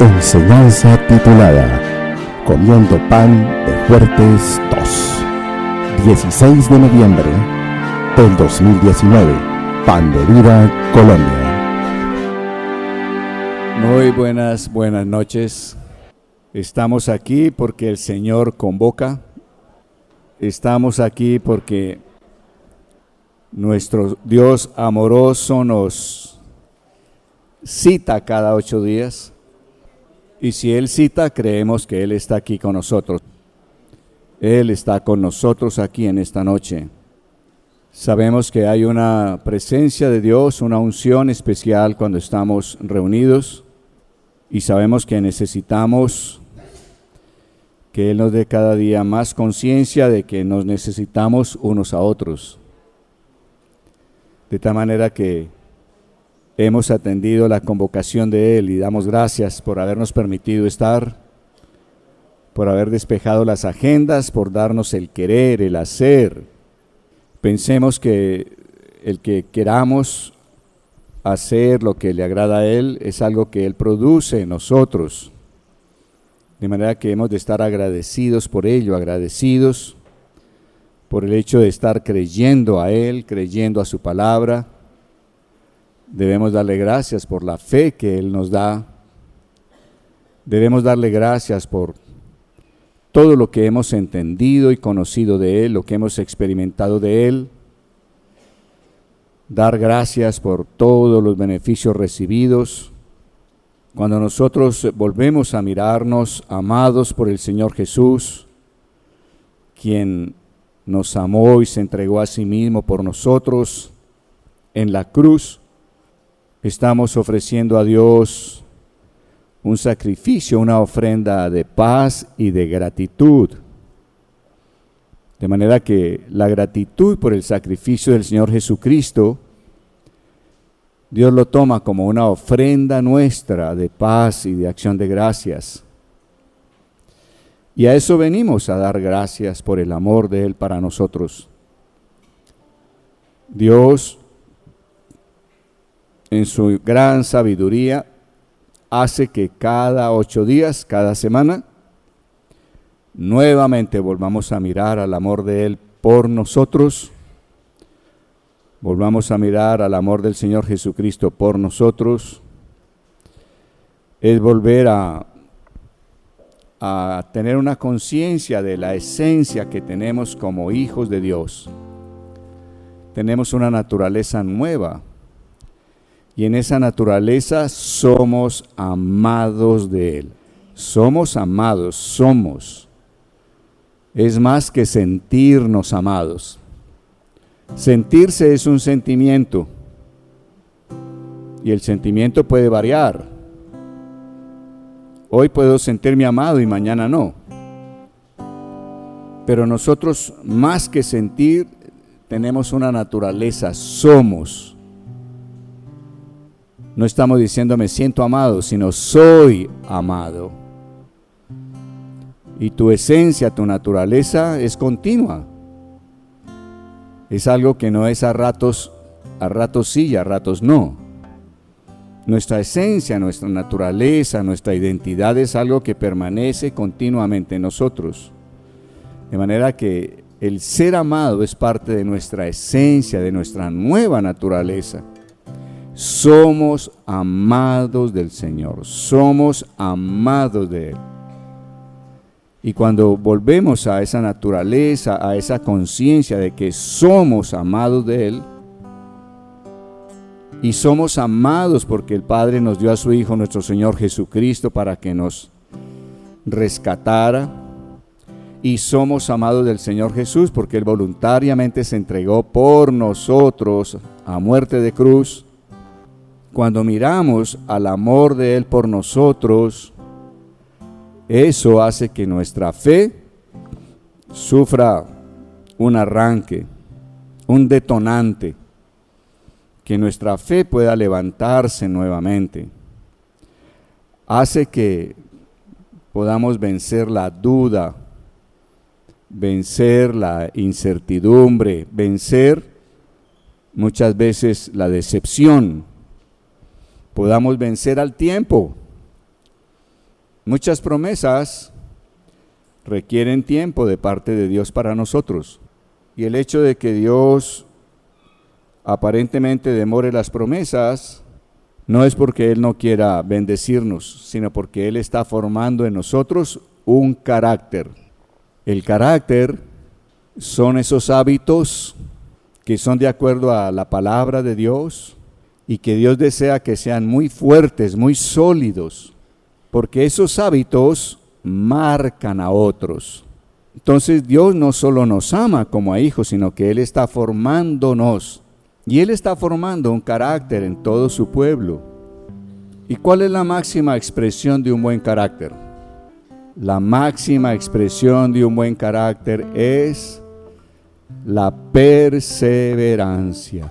Enseñanza titulada Comiendo Pan de Fuertes 2, 16 de noviembre del 2019, Pan de Vida, Colombia. Muy buenas noches. Estamos aquí porque el Señor convoca. Estamos aquí porque nuestro Dios amoroso nos cita cada 8 días. Y si Él cita, creemos que Él está aquí con nosotros. Él está con nosotros aquí en esta noche. Sabemos que hay una presencia de Dios, una unción especial cuando estamos reunidos. Y sabemos que necesitamos que Él nos dé cada día más conciencia de que nos necesitamos unos a otros. De tal manera que hemos atendido la convocación de Él y damos gracias por habernos permitido estar, por haber despejado las agendas, por darnos el querer, el hacer. Pensemos que el que queramos hacer lo que le agrada a Él es algo que Él produce en nosotros. De manera que hemos de estar agradecidos por ello, agradecidos por el hecho de estar creyendo a Él, creyendo a su palabra. Debemos darle gracias por la fe que Él nos da. Debemos darle gracias por todo lo que hemos entendido y conocido de Él, lo que hemos experimentado de Él. Dar gracias por todos los beneficios recibidos. Cuando nosotros volvemos a mirarnos amados por el Señor Jesús, quien nos amó y se entregó a sí mismo por nosotros en la cruz, estamos ofreciendo a Dios un sacrificio, una ofrenda de paz y de gratitud. De manera que la gratitud por el sacrificio del Señor Jesucristo, Dios lo toma como una ofrenda nuestra de paz y de acción de gracias. Y a eso venimos, a dar gracias por el amor de Él para nosotros. Dios, en su gran sabiduría, hace que cada 8 días, cada semana, nuevamente volvamos a mirar al amor de Él por nosotros, volvamos a mirar al amor del Señor Jesucristo por nosotros. Es volver a tener una conciencia de la esencia que tenemos como hijos de Dios. Tenemos una naturaleza nueva. Y en esa naturaleza somos amados de Él. Somos amados, somos. Es más que sentirnos amados. Sentirse es un sentimiento. Y el sentimiento puede variar. Hoy puedo sentirme amado y mañana no. Pero nosotros, más que sentir, tenemos una naturaleza, somos. No estamos diciendo me siento amado, sino soy amado. Y tu esencia, tu naturaleza es continua. Es algo que no es a ratos sí y a ratos no. Nuestra esencia, nuestra naturaleza, nuestra identidad es algo que permanece continuamente en nosotros. De manera que el ser amado es parte de nuestra esencia, de nuestra nueva naturaleza. Somos amados del Señor, somos amados de Él. Y cuando volvemos a esa naturaleza, a esa conciencia de que somos amados de Él, y somos amados porque el Padre nos dio a su Hijo, nuestro Señor Jesucristo, para que nos rescatara, y somos amados del Señor Jesús porque Él voluntariamente se entregó por nosotros a muerte de cruz. Cuando miramos al amor de Él por nosotros, eso hace que nuestra fe sufra un arranque, un detonante, que nuestra fe pueda levantarse nuevamente. Hace que podamos vencer la duda, vencer la incertidumbre, vencer muchas veces la decepción. Podamos vencer al tiempo, Muchas promesas requieren tiempo de parte de Dios para nosotros. Y el hecho de que Dios aparentemente demore las promesas no es porque Él no quiera bendecirnos, sino porque Él está formando en nosotros un carácter. El carácter son esos hábitos que son de acuerdo a la palabra de Dios y que Dios desea que sean muy fuertes, muy sólidos, porque esos hábitos marcan a otros. Entonces Dios no solo nos ama como a hijos, sino que Él está formándonos. Y Él está formando un carácter en todo su pueblo. ¿Y cuál es la máxima expresión de un buen carácter? La máxima expresión de un buen carácter es la perseverancia.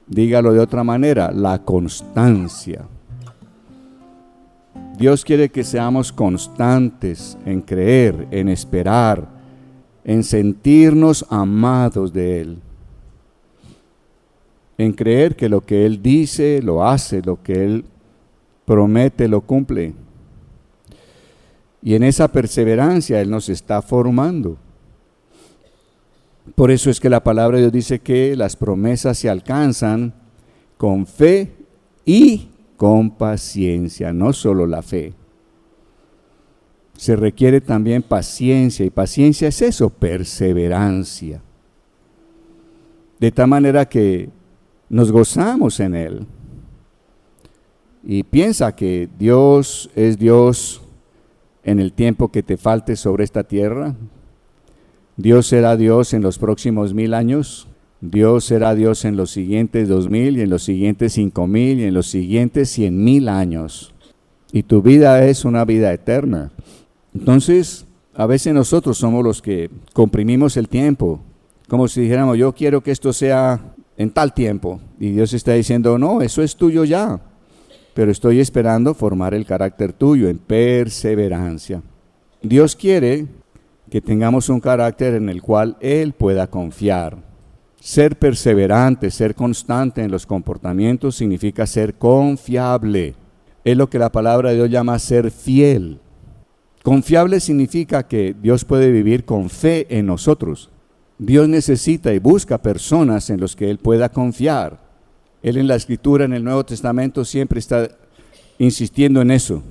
Dígalo de otra manera, la constancia. Dios quiere que seamos constantes en creer, en esperar, en sentirnos amados de Él. En creer que lo que Él dice, lo hace, lo que Él promete, lo cumple. Y en esa perseverancia Él nos está formando. Por eso es que la palabra de Dios dice que las promesas se alcanzan con fe y con paciencia, no solo la fe. Se requiere también paciencia, y paciencia es eso, perseverancia. De tal manera que nos gozamos en Él. Y piensa que Dios es Dios en el tiempo que te falte sobre esta tierra. Dios será Dios en los próximos 1000 años. Dios será Dios en los siguientes 2000 y en los siguientes 5000 y en los siguientes 100,000 años. Y tu vida es una vida eterna. Entonces, a veces nosotros somos los que comprimimos el tiempo, como si dijéramos, yo quiero que esto sea en tal tiempo. Y Dios está diciendo, no, eso es tuyo ya. Pero estoy esperando formar el carácter tuyo en perseverancia. Dios quiere que tengamos un carácter en el cual Él pueda confiar. Ser perseverante, ser constante en los comportamientos significa ser confiable. Es lo que la palabra de Dios llama ser fiel. Confiable significa que Dios puede vivir con fe en nosotros. Dios necesita y busca personas en las que Él pueda confiar. Él en la Escritura, en el Nuevo Testamento, siempre está insistiendo en eso.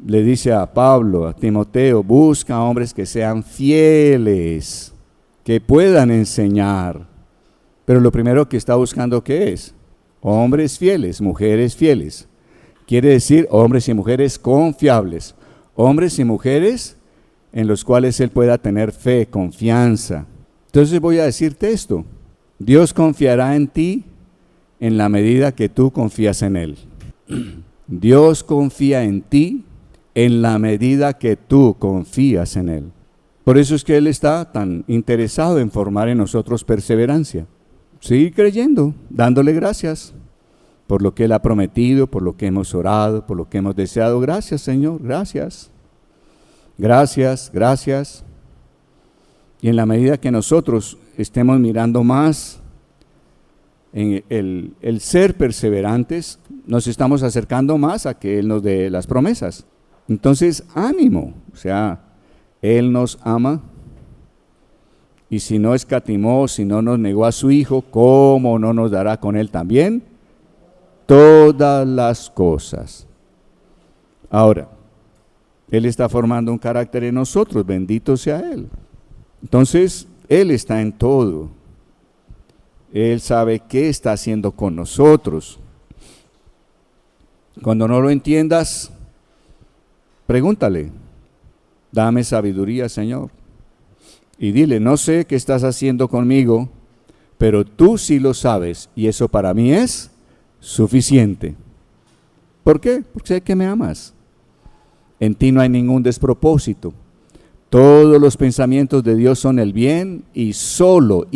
Le dice a Pablo, a Timoteo, busca hombres que sean fieles, que puedan enseñar. Pero lo primero que está buscando, ¿qué es? Hombres fieles, mujeres fieles. Quiere decir hombres y mujeres confiables. Hombres y mujeres en los cuales Él pueda tener fe, confianza. Entonces voy a decirte esto. Dios confiará en ti en la medida que tú confías en Él. Dios confía en ti en la medida que tú confías en Él. Por eso es que Él está tan interesado en formar en nosotros perseverancia. Seguir creyendo, dándole gracias por lo que Él ha prometido, por lo que hemos orado, por lo que hemos deseado. Gracias, Señor, gracias. Gracias, gracias. Y en la medida que nosotros estemos mirando más en el ser perseverantes, nos estamos acercando más a que Él nos dé las promesas. Entonces, ánimo, o sea, Él nos ama. Y si no escatimó, si no nos negó a su Hijo, ¿cómo no nos dará con Él también todas las cosas? Ahora, Él está formando un carácter en nosotros, bendito sea Él. Entonces, Él está en todo. Él sabe qué está haciendo con nosotros. Cuando no lo entiendas, pregúntale, dame sabiduría, Señor. Y dile, no sé qué estás haciendo conmigo, pero tú sí lo sabes, y eso para mí es suficiente. ¿Por qué? Porque sé que me amas. En ti no hay ningún despropósito. Todos los pensamientos de Dios son el bien y solo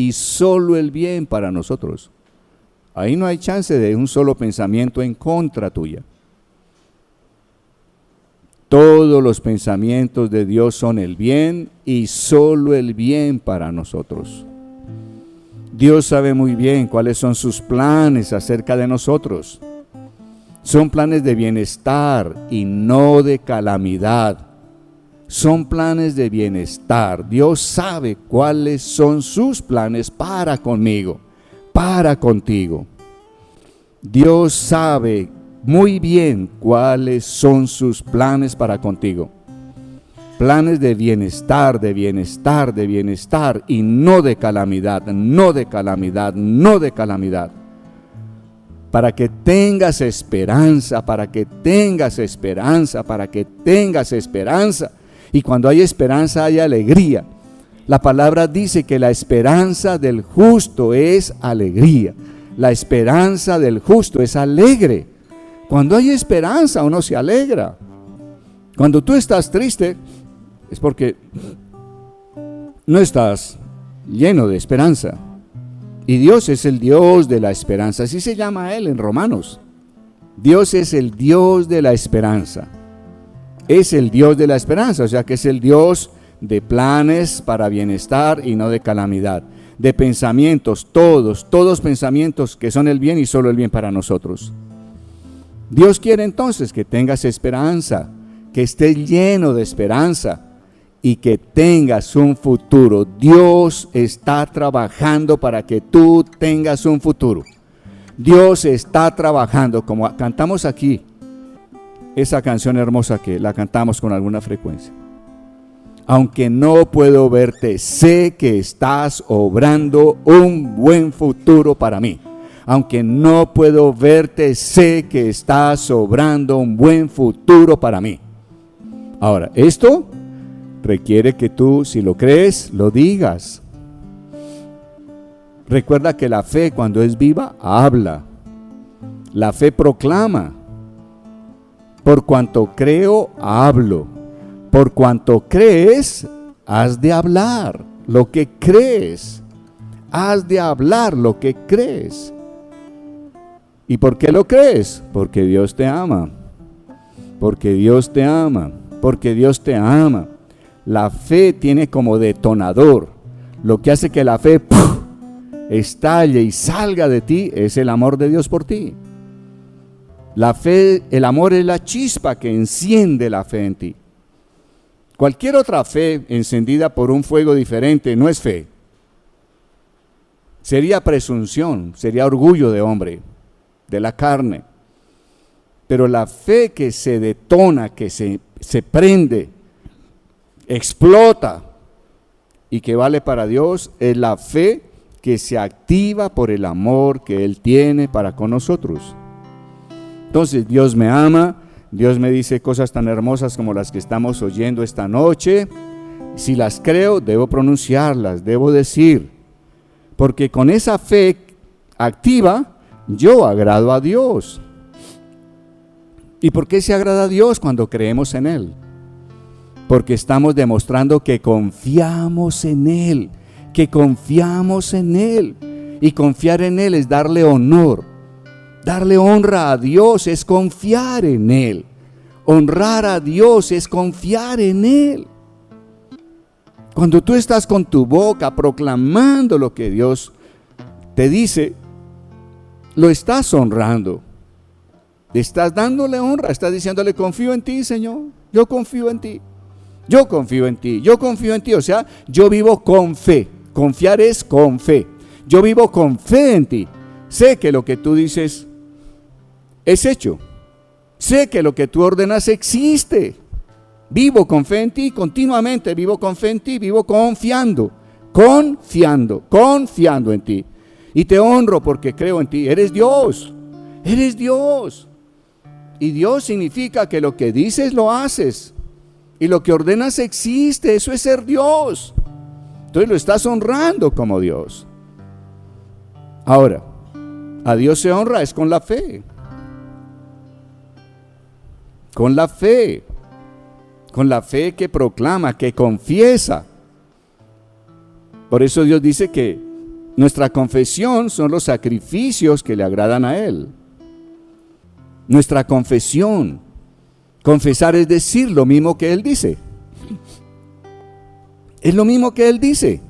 el bien para nosotros. Ahí no hay chance de un solo pensamiento en contra tuya. Todos los pensamientos de Dios son el bien y solo el bien para nosotros. Dios sabe muy bien cuáles son sus planes acerca de nosotros. Son planes de bienestar y no de calamidad. Son planes de bienestar. Dios sabe cuáles son sus planes para conmigo, para contigo. Dios sabe muy bien cuáles son sus planes para contigo. Planes de bienestar, de bienestar, de bienestar y no de calamidad, no de calamidad, no de calamidad. Para que tengas esperanza, para que tengas esperanza, para que tengas esperanza. Y cuando hay esperanza hay alegría. La palabra dice que la esperanza del justo es alegría. La esperanza del justo es alegre. Cuando hay esperanza uno se alegra. Cuando tú estás triste es porque no estás lleno de esperanza. Y Dios es el Dios de la esperanza. Así se llama Él en Romanos. Dios es el Dios de la esperanza. Es el Dios de la esperanza, o sea que es el Dios de planes para bienestar y no de calamidad. De pensamientos, todos pensamientos que son el bien y solo el bien para nosotros. Dios quiere entonces que tengas esperanza, que estés lleno de esperanza y que tengas un futuro. Dios está trabajando para que tú tengas un futuro. Dios está trabajando, como cantamos aquí, esa canción hermosa que la cantamos con alguna frecuencia. Aunque no puedo verte, sé que estás obrando un buen futuro para mí. Aunque no puedo verte, sé que estás obrando un buen futuro para mí. Ahora, esto requiere que tú, si lo crees, lo digas. Recuerda que la fe, cuando es viva, habla. La fe proclama. Por cuanto creo, hablo. Por cuanto crees, has de hablar lo que crees. Has de hablar lo que crees. ¿Y por qué lo crees? Porque Dios te ama. Porque Dios te ama. Porque Dios te ama. La fe tiene como detonador. Lo que hace que la fe estalle y salga de ti es el amor de Dios por ti. La fe, el amor es la chispa que enciende la fe en ti. Cualquier otra fe encendida por un fuego diferente no es fe. Sería presunción, sería orgullo de hombre, de la carne. Pero la fe que se detona, que se prende, explota y que vale para Dios, es la fe que se activa por el amor que Él tiene para con nosotros. Entonces Dios me ama, Dios me dice cosas tan hermosas como las que estamos oyendo esta noche. Si las creo, debo pronunciarlas, debo decir, porque con esa fe activa, yo agrado a Dios. ¿Y por qué se agrada a Dios cuando creemos en Él? Porque estamos demostrando que confiamos en Él, que confiamos en Él. Y confiar en Él es darle honor. Darle honra a Dios es confiar en Él. Honrar a Dios es confiar en Él. Cuando tú estás con tu boca proclamando lo que Dios te dice, lo estás honrando. Estás dándole honra, estás diciéndole, confío en ti, Señor. Yo confío en ti. Yo confío en ti. Yo confío en ti. O sea, yo vivo con fe. Confiar es con fe. Yo vivo con fe en ti. Sé que lo que tú dices es hecho. Sé que lo que tú ordenas existe. Vivo con fe en ti, continuamente vivo con fe en ti, vivo confiando en ti. Y te honro porque creo en ti. Eres Dios, eres Dios. Y Dios significa que lo que dices lo haces. Y lo que ordenas existe, eso es ser Dios. Entonces lo estás honrando como Dios. Ahora, a Dios se honra es con la fe. Con la fe. Con la fe que proclama, que confiesa. Por eso Dios dice que nuestra confesión son los sacrificios que le agradan a Él. Nuestra confesión. Confesar es decir lo mismo que Él dice. Es lo mismo que Él dice.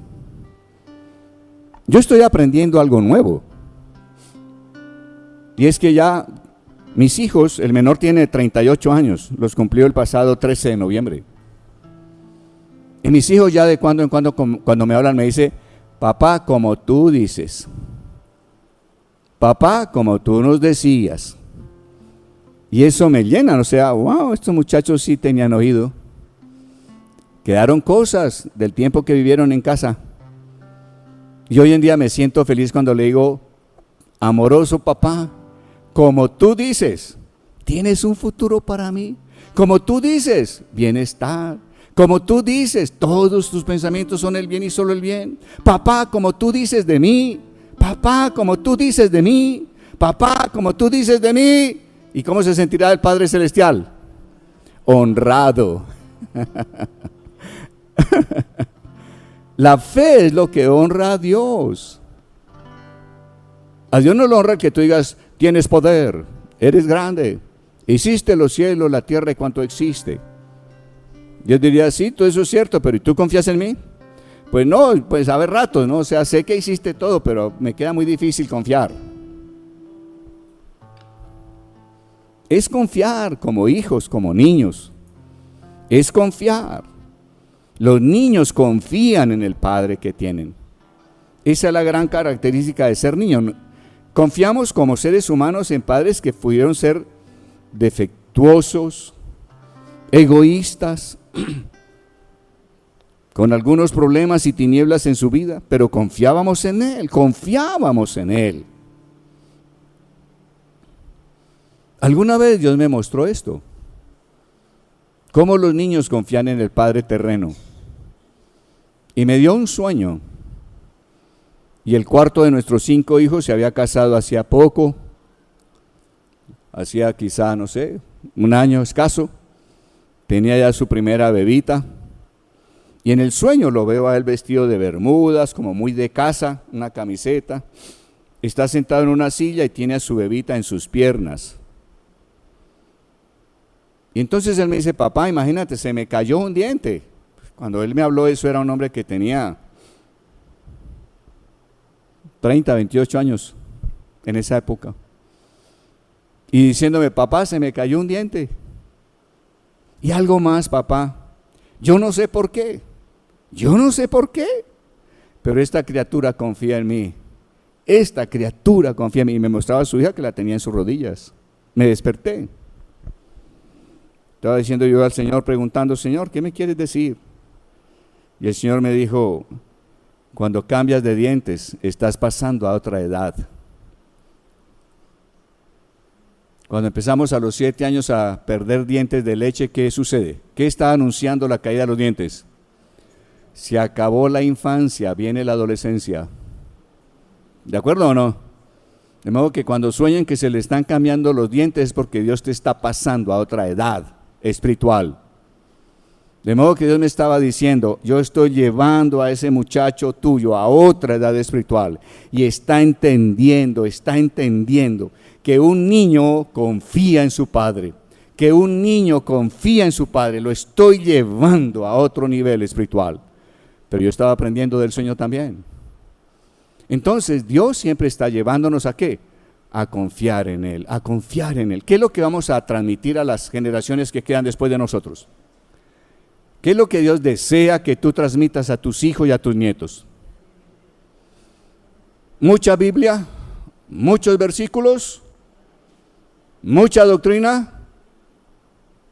Yo estoy aprendiendo algo nuevo. Y es que ya Mis hijos, el menor tiene 38 años, los cumplió el pasado 13 de noviembre. Y mis hijos ya de cuando en cuando me hablan, me dice, papá, como tú dices. Papá, como tú nos decías. Y eso me llena, o sea, wow, estos muchachos sí tenían oído. Quedaron cosas del tiempo que vivieron en casa. Y hoy en día me siento feliz cuando le digo, amoroso papá, como tú dices, tienes un futuro para mí. Como tú dices, bienestar. Como tú dices, todos tus pensamientos son el bien y solo el bien. Papá, como tú dices de mí. Papá, como tú dices de mí. Papá, como tú dices de mí. ¿Y cómo se sentirá el Padre Celestial? Honrado. La fe es lo que honra a Dios. A Dios no lo honra el que tú digas, tienes poder, eres grande, hiciste los cielos, la tierra y cuanto existe. Dios diría, sí, todo eso es cierto, pero ¿y tú confías en mí? Pues no, pues a ver ratos, ¿no? O sea, sé que hiciste todo, pero me queda muy difícil confiar. Es confiar como hijos, como niños. Es confiar. Los niños confían en el Padre que tienen. Esa es la gran característica de ser niño. Confiamos como seres humanos en padres que pudieron ser defectuosos, egoístas, con algunos problemas y tinieblas en su vida, pero confiábamos en Él, confiábamos en Él. Alguna vez Dios me mostró esto, cómo los niños confían en el Padre terreno, y me dio un sueño. Y el cuarto de nuestros 5 hijos se había casado hacía poco, hacía quizá, no sé, un año escaso, tenía ya su primera bebita, y en el sueño lo veo a él vestido de bermudas, como muy de casa, una camiseta, está sentado en una silla y tiene a su bebita en sus piernas. Y entonces él me dice, papá, imagínate, se me cayó un diente. Cuando él me habló eso era un hombre que tenía 30, 28 años en esa época. Y diciéndome, papá, se me cayó un diente. Y algo más, papá, yo no sé por qué, pero esta criatura confía en mí. Esta criatura confía en mí. Y me mostraba a su hija que la tenía en sus rodillas. Me desperté. Estaba diciendo yo al Señor, preguntando, Señor, ¿qué me quieres decir? Y el Señor me dijo, cuando cambias de dientes, estás pasando a otra edad. Cuando empezamos a los 7 años a perder dientes de leche, ¿qué sucede? ¿Qué está anunciando la caída de los dientes? Se acabó la infancia, viene la adolescencia. ¿De acuerdo o no? De modo que cuando sueñen que se le están cambiando los dientes es porque Dios te está pasando a otra edad espiritual. De modo que Dios me estaba diciendo, yo estoy llevando a ese muchacho tuyo a otra edad espiritual. Y está entendiendo que un niño confía en su padre. Que un niño confía en su padre. Lo estoy llevando a otro nivel espiritual. Pero yo estaba aprendiendo del sueño también. Entonces Dios siempre está llevándonos ¿a qué? A confiar en Él, a confiar en Él. ¿Qué es lo que vamos a transmitir a las generaciones que quedan después de nosotros? ¿Qué es lo que Dios desea que tú transmitas a tus hijos y a tus nietos? Mucha Biblia, muchos versículos, mucha doctrina.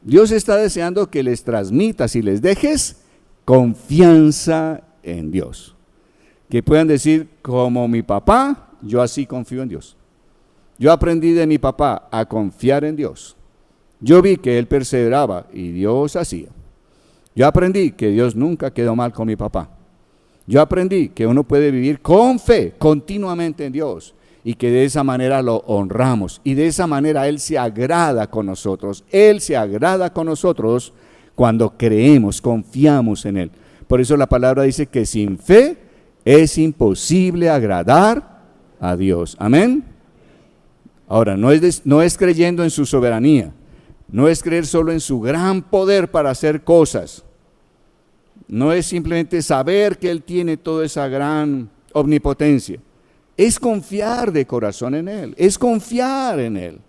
Dios está deseando que les transmitas y les dejes confianza en Dios. Que puedan decir, como mi papá, yo así confío en Dios. Yo aprendí de mi papá a confiar en Dios. Yo vi que él perseveraba y Dios hacía. Yo aprendí que Dios nunca quedó mal con mi papá. Yo aprendí que uno puede vivir con fe continuamente en Dios y que de esa manera lo honramos y de esa manera Él se agrada con nosotros. Él se agrada con nosotros cuando creemos, confiamos en Él. Por eso la palabra dice que sin fe es imposible agradar a Dios. Amén. Ahora, no es creyendo en su soberanía. No es creer solo en su gran poder para hacer cosas. No es simplemente saber que Él tiene toda esa gran omnipotencia. Es confiar de corazón en Él. Es confiar en Él.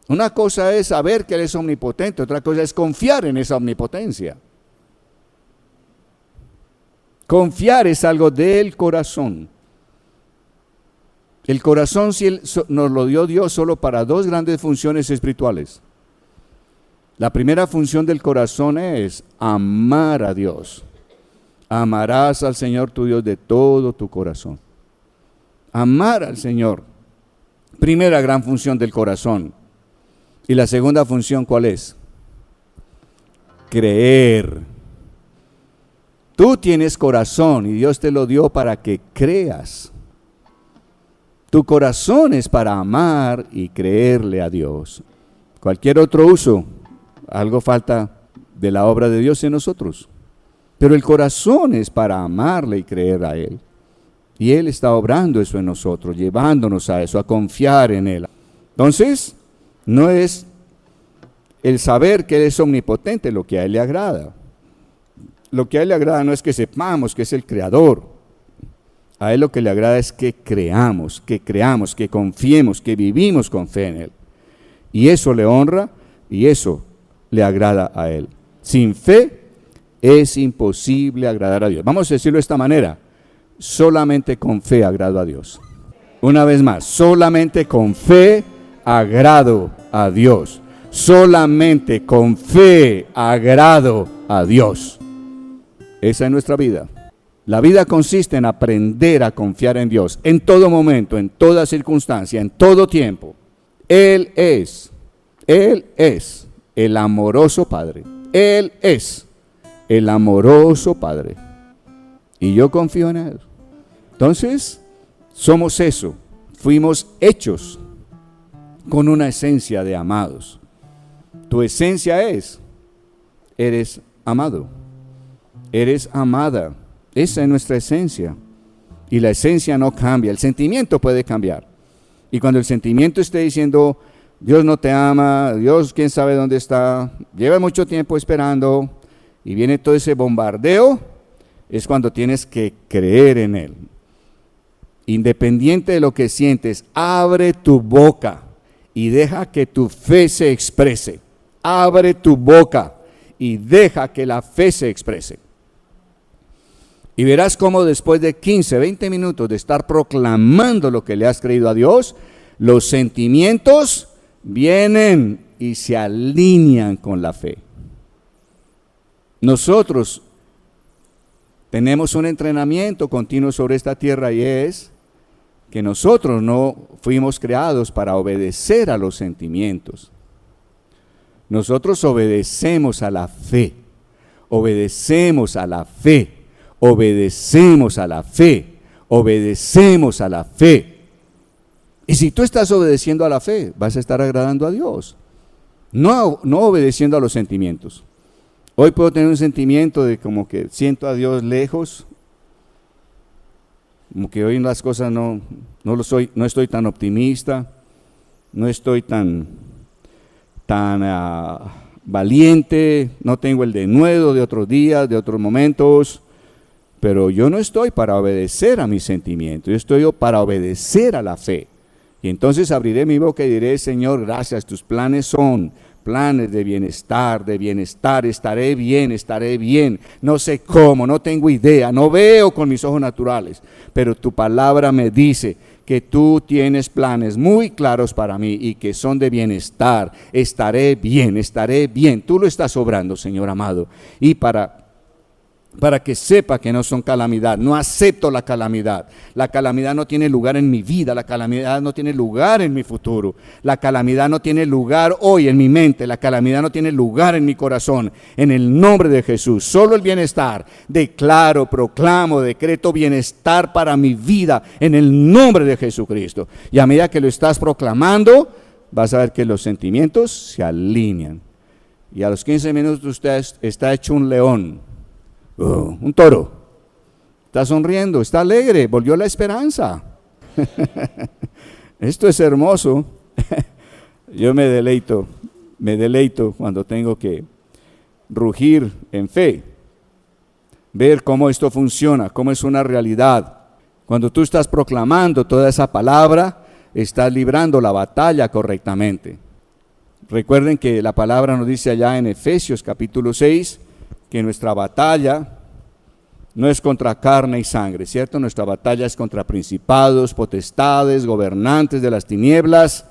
Una cosa es saber que Él es omnipotente, otra cosa es confiar en esa omnipotencia. Confiar es algo del corazón. El corazón nos lo dio Dios solo para dos grandes funciones espirituales. La primera función del corazón es amar a Dios. Amarás al Señor tu Dios de todo tu corazón. Amar al Señor. Primera gran función del corazón. Y la segunda función, ¿cuál es? Creer. Tú tienes corazón y Dios te lo dio para que creas. Tu corazón es para amar y creerle a Dios. Cualquier otro uso, algo falta de la obra de Dios en nosotros. Pero el corazón es para amarle y creer a Él. Y Él está obrando eso en nosotros, llevándonos a eso, a confiar en Él. Entonces, no es el saber que Él es omnipotente lo que a Él le agrada. Lo que a Él le agrada no es que sepamos que es el Creador. A Él lo que le agrada es que creamos, que confiemos, que vivimos con fe en Él. Y eso le honra y eso le agrada a Él. Sin fe es imposible agradar a Dios. Vamos a decirlo de esta manera. Solamente con fe agrado a Dios. Una vez más, solamente con fe agrado a Dios. Solamente con fe agrado a Dios. Esa es nuestra vida. La vida consiste en aprender a confiar en Dios en todo momento, en toda circunstancia, en todo tiempo. Él es el amoroso Padre. Él es el amoroso Padre. Y yo confío en Él. Entonces, somos eso. Fuimos hechos con una esencia de amados. Tu esencia eres amado. Eres amada. Esa es nuestra esencia. Y la esencia no cambia. El sentimiento puede cambiar. Y cuando el sentimiento esté diciendo, Dios no te ama, Dios quién sabe dónde está, lleva mucho tiempo esperando, y viene todo ese bombardeo, es cuando tienes que creer en Él. Independiente de lo que sientes, abre tu boca y deja que tu fe se exprese. Abre tu boca y deja que la fe se exprese. Y verás cómo después de 15, 20 minutos de estar proclamando lo que le has creído a Dios, los sentimientos vienen y se alinean con la fe. Nosotros tenemos un entrenamiento continuo sobre esta tierra y es que nosotros no fuimos creados para obedecer a los sentimientos. Nosotros obedecemos a la fe, obedecemos a la fe, obedecemos a la fe, obedecemos a la fe. Y si tú estás obedeciendo a la fe, vas a estar agradando a Dios, no obedeciendo a los sentimientos. Hoy puedo tener un sentimiento de como que siento a Dios lejos, como que hoy las cosas no estoy tan optimista, no estoy tan valiente, no tengo el denuedo de otros días, de otros momentos, pero yo no estoy para obedecer a mis sentimientos, yo estoy para obedecer a la fe. Y entonces abriré mi boca y diré, Señor, gracias, tus planes son planes de bienestar, estaré bien, no sé cómo, no tengo idea, no veo con mis ojos naturales, pero tu palabra me dice que tú tienes planes muy claros para mí y que son de bienestar, estaré bien, tú lo estás obrando, Señor amado, y para que sepa que no son calamidad, no acepto la calamidad no tiene lugar en mi vida, la calamidad no tiene lugar en mi futuro, la calamidad no tiene lugar hoy en mi mente, la calamidad no tiene lugar en mi corazón, en el nombre de Jesús, solo el bienestar, declaro, proclamo, decreto bienestar para mi vida, en el nombre de Jesucristo, y a medida que lo estás proclamando, vas a ver que los sentimientos se alinean, y a los 15 minutos usted está hecho un león, un toro, está sonriendo, está alegre, volvió la esperanza. Esto es hermoso. Yo me deleito cuando tengo que rugir en fe, ver cómo esto funciona, cómo es una realidad. Cuando tú estás proclamando toda esa palabra, estás librando la batalla correctamente. Recuerden que la palabra nos dice allá en Efesios capítulo 6 que nuestra batalla no es contra carne y sangre, ¿cierto? Nuestra batalla es contra principados, potestades, gobernantes de las tinieblas,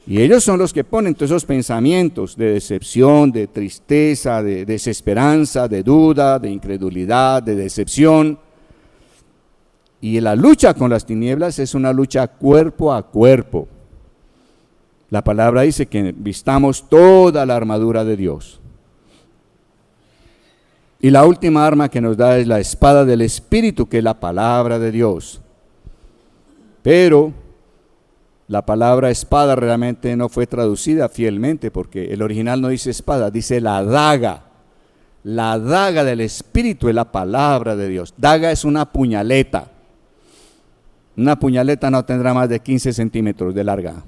y ellos son los que ponen todos esos pensamientos de decepción, de tristeza, de desesperanza, de duda, de incredulidad, de decepción. Y la lucha con las tinieblas es una lucha cuerpo a cuerpo. La palabra dice que vistamos toda la armadura de Dios. Y la última arma que nos da es la espada del Espíritu, que es la palabra de Dios. Pero la palabra espada realmente no fue traducida fielmente, porque el original no dice espada, dice la daga. La daga del Espíritu es la palabra de Dios. Daga es una puñaleta. Una puñaleta no tendrá más de 15 centímetros de larga.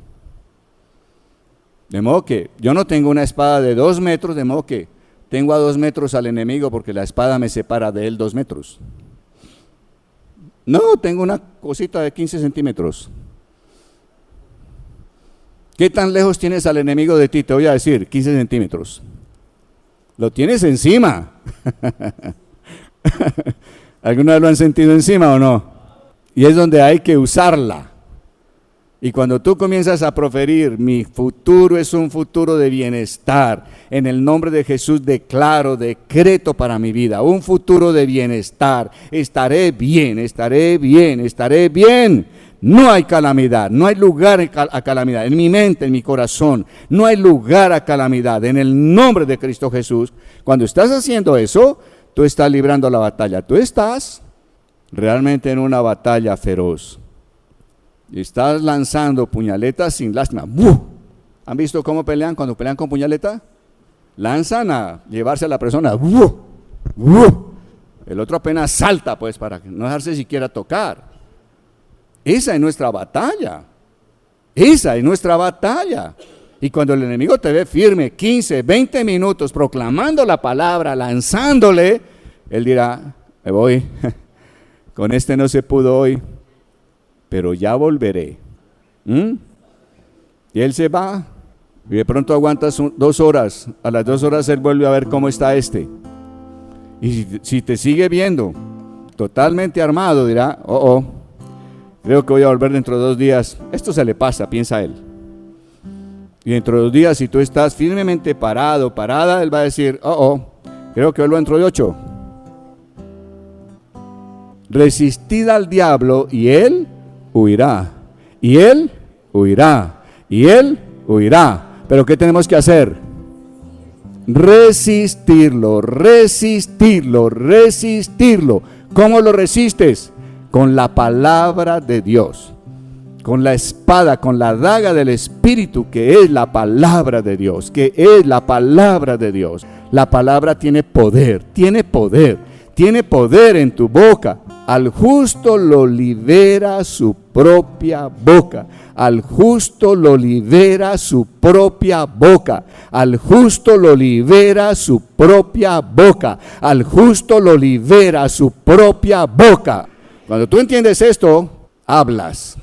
De modo que yo no tengo una espada de 2 metros, de modo que tengo a 2 metros al enemigo porque la espada me separa de él 2 metros. No, tengo una cosita de 15 centímetros. ¿Qué tan lejos tienes al enemigo de ti? Te voy a decir, 15 centímetros. Lo tienes encima. ¿Alguna vez lo han sentido encima o no? Y es donde hay que usarla. Y cuando tú comienzas a proferir, mi futuro es un futuro de bienestar, en el nombre de Jesús declaro, decreto para mi vida, un futuro de bienestar, estaré bien, estaré bien, estaré bien. No hay calamidad, no hay lugar a calamidad, en mi mente, en mi corazón, no hay lugar a calamidad, en el nombre de Cristo Jesús. Cuando estás haciendo eso, tú estás librando la batalla, tú estás realmente en una batalla feroz. Estás lanzando puñaletas sin lástima. ¡Buf! ¿Han visto cómo pelean cuando pelean con puñaleta? Lanzan a llevarse a la persona. ¡Buf! ¡Buf! El otro apenas salta pues para no dejarse siquiera tocar. Esa es nuestra batalla. Esa es nuestra batalla. Y cuando el enemigo te ve firme 15, 20 minutos proclamando la palabra, lanzándole, él dirá, me voy, con este no se pudo hoy, pero ya volveré. Y él se va, y de pronto aguantas 2 horas, a las 2 horas él vuelve a ver cómo está este. Y si te sigue viendo totalmente armado, dirá, creo que voy a volver dentro de 2 días. Esto se le pasa, piensa él. Y dentro de 2 días, si tú estás firmemente parado, parada, él va a decir, creo que vuelvo dentro de 8. Resistid al diablo y él huirá, y él huirá, y él huirá. Pero ¿qué tenemos que hacer? Resistirlo, resistirlo, resistirlo. ¿Cómo lo resistes? Con la palabra de Dios, con la espada, con la daga del Espíritu, que es la palabra de Dios, que es la palabra de Dios. La palabra tiene poder, tiene poder, tiene poder en tu boca. Al justo lo libera su propia boca. Al justo lo libera su propia boca. Al justo lo libera su propia boca. Al justo lo libera su propia boca. Cuando tú entiendes esto, hablas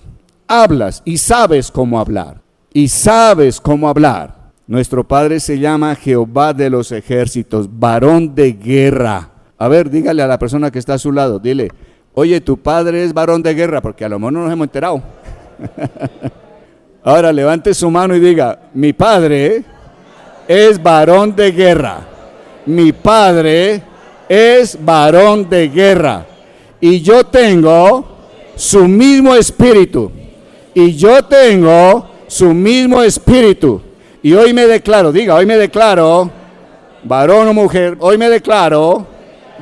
y sabes cómo hablar. Y sabes cómo hablar. Nuestro Padre se llama Jehová de los ejércitos, varón de guerra. A ver, dígale a la persona que está a su lado, dile, oye, tu padre es varón de guerra, porque a lo mejor no nos hemos enterado. Ahora levante su mano y diga, mi padre es varón de guerra. Mi padre es varón de guerra. Y yo tengo su mismo espíritu. Y yo tengo su mismo espíritu. Y hoy me declaro, diga, hoy me declaro, varón o mujer, hoy me declaro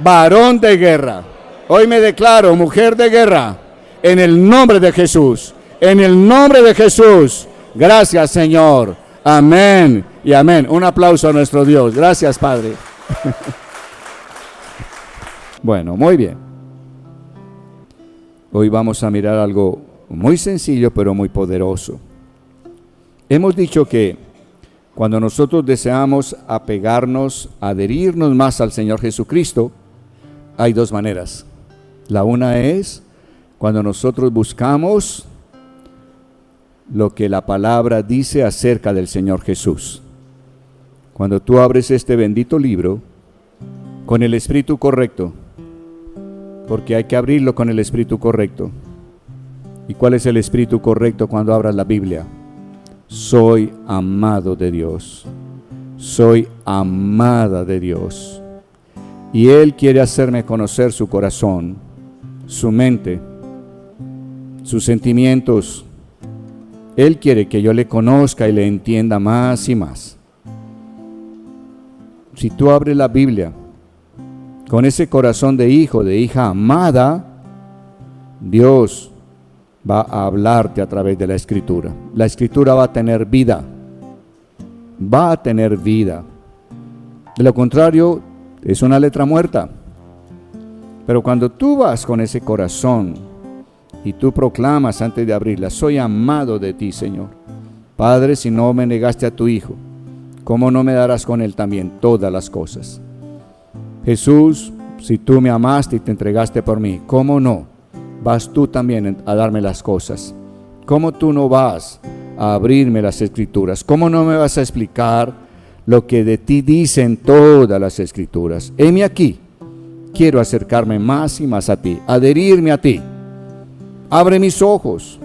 varón de guerra. Hoy me declaro mujer de guerra, en el nombre de Jesús, en el nombre de Jesús. Gracias, Señor. Amén y amén. Un aplauso a nuestro Dios. Gracias, Padre. Bueno, muy bien. Hoy vamos a mirar algo muy sencillo, pero muy poderoso. Hemos dicho que cuando nosotros deseamos apegarnos, adherirnos más al Señor Jesucristo, hay 2 maneras. La una es cuando nosotros buscamos lo que la palabra dice acerca del Señor Jesús. cuando tú abres este bendito libro con el espíritu correcto, porque hay que abrirlo con el espíritu correcto. ¿Y cuál es el espíritu correcto cuando abras la Biblia? Soy amado de Dios. Soy amada de Dios. Y Él quiere hacerme conocer su corazón, su mente, sus sentimientos. Él quiere que yo le conozca y le entienda más y más. Si tú abres la Biblia con ese corazón de hijo, de hija amada, Dios va a hablarte a través de la Escritura. La Escritura va a tener vida. Va a tener vida. De lo contrario, es una letra muerta. Pero cuando tú vas con ese corazón y tú proclamas antes de abrirla: soy amado de ti, Señor. Padre, si no me negaste a tu Hijo, ¿cómo no me darás con Él también todas las cosas? Jesús, si tú me amaste y te entregaste por mí, ¿cómo no vas tú también a darme las cosas? ¿Cómo tú no vas a abrirme las Escrituras? ¿Cómo no me vas a explicar lo que de ti dicen todas las Escrituras? Heme aquí, quiero acercarme más y más a ti, adherirme a ti. Abre mis ojos,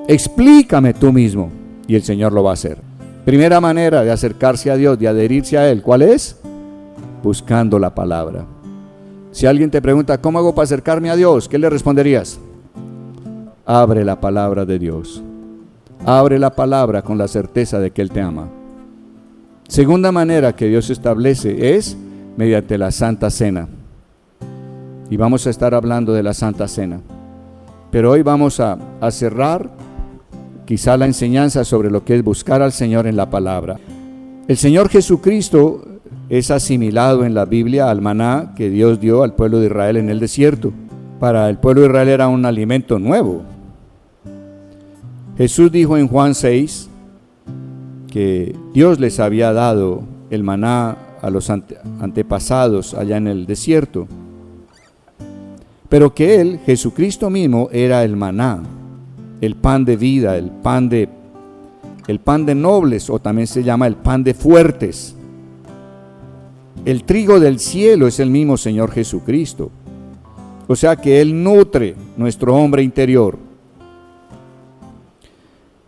explícame tú mismo, y el Señor lo va a hacer. Primera manera de acercarse a Dios, de adherirse a Él, ¿cuál es? Buscando la palabra. Si alguien te pregunta, ¿cómo hago para acercarme a Dios?, ¿qué le responderías? Abre la palabra de Dios. Abre la palabra con la certeza de que Él te ama. Segunda manera que Dios establece es mediante la Santa Cena. Y vamos a estar hablando de la Santa Cena. Pero hoy vamos a cerrar quizá la enseñanza sobre lo que es buscar al Señor en la palabra. El Señor Jesucristo es asimilado en la Biblia al maná que Dios dio al pueblo de Israel en el desierto. Para el pueblo de Israel era un alimento nuevo. Jesús dijo en Juan 6 que Dios les había dado el maná a los antepasados allá en el desierto, pero que Él, Jesucristo mismo, era el maná, el pan de vida, el pan de nobles, o también se llama el pan de fuertes. El trigo del cielo es el mismo Señor Jesucristo. O sea que Él nutre nuestro hombre interior.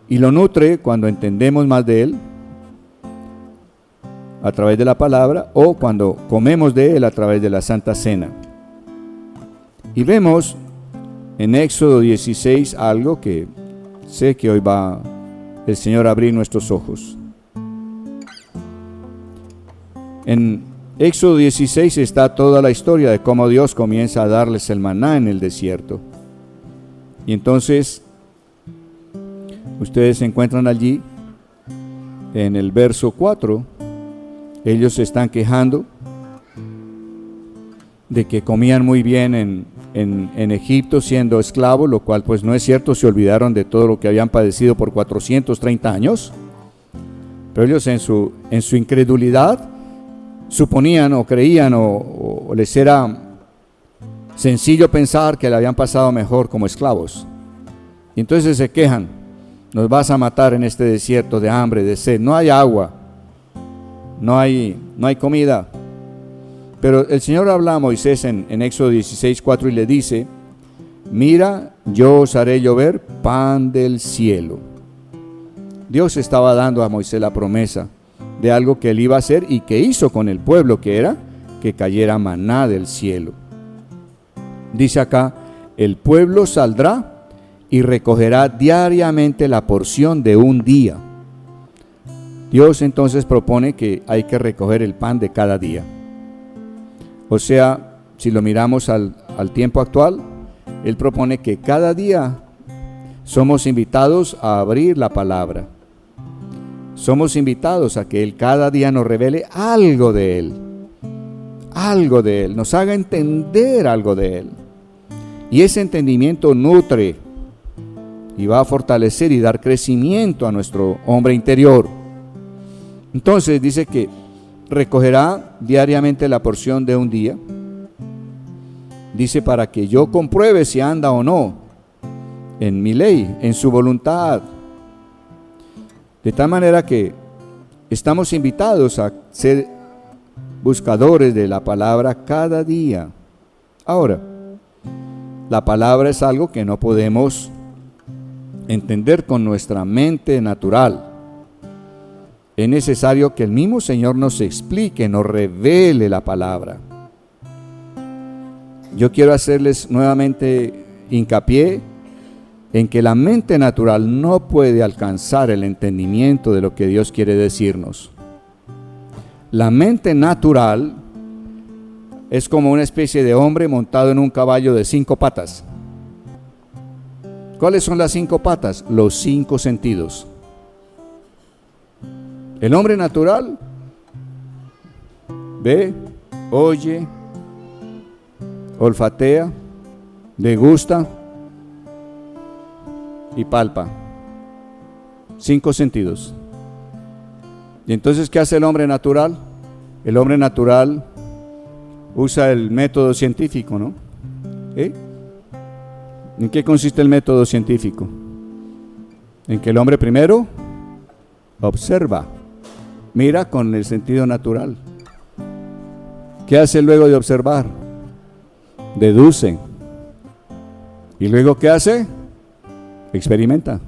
Y lo nutre cuando entendemos más de Él, a través de la palabra, o cuando comemos de Él a través de la Santa Cena. Y vemos en Éxodo 16 algo que sé que hoy va el Señor a abrir nuestros ojos. En Éxodo 16 está toda la historia de cómo Dios comienza a darles el maná en el desierto. Y entonces, ustedes se encuentran allí, en el verso 4, ellos se están quejando de que comían muy bien en Egipto siendo esclavos, lo cual pues no es cierto. Se olvidaron de todo lo que habían padecido por 430 años. Pero ellos en su incredulidad suponían o creían o les era sencillo pensar que le habían pasado mejor como esclavos. Y entonces se quejan: nos vas a matar en este desierto de hambre, de sed, no hay agua, no hay comida. Pero el Señor habla a Moisés en Éxodo 16:4 y le dice: mira, yo os haré llover pan del cielo. Dios estaba dando a Moisés la promesa de algo que él iba a hacer y que hizo con el pueblo, que era que cayera maná del cielo. Dice acá: el pueblo saldrá y recogerá diariamente la porción de un día. Dios entonces propone que hay que recoger el pan de cada día. O sea, si lo miramos al tiempo actual, Él propone que cada día somos invitados a abrir la palabra. Somos invitados a que Él cada día nos revele algo de Él, nos haga entender algo de Él. Y ese entendimiento nutre y va a fortalecer y dar crecimiento a nuestro hombre interior. Entonces dice que recogerá diariamente la porción de un día. Dice: para que yo compruebe si anda o no en mi ley, en su voluntad. De tal manera que Estamos invitados a ser buscadores de la palabra cada día. Ahora, la palabra es algo que no podemos entender con nuestra mente natural. Es necesario que el mismo Señor nos explique, nos revele la palabra. Yo quiero hacerles nuevamente hincapié en que la mente natural no puede alcanzar el entendimiento de lo que Dios quiere decirnos. La mente natural es como una especie de hombre montado en un caballo de 5 patas. ¿Cuáles son las 5 patas? Los 5 sentidos. El hombre natural ve, oye, olfatea, degusta y palpa. 5 sentidos. ¿Y entonces qué hace el hombre natural? El hombre natural usa el método científico, ¿no? ¿En qué consiste el método científico? En que el hombre primero observa, mira con el sentido natural. ¿Qué hace luego de observar? Deduce. ¿Y luego qué hace? Experimenta.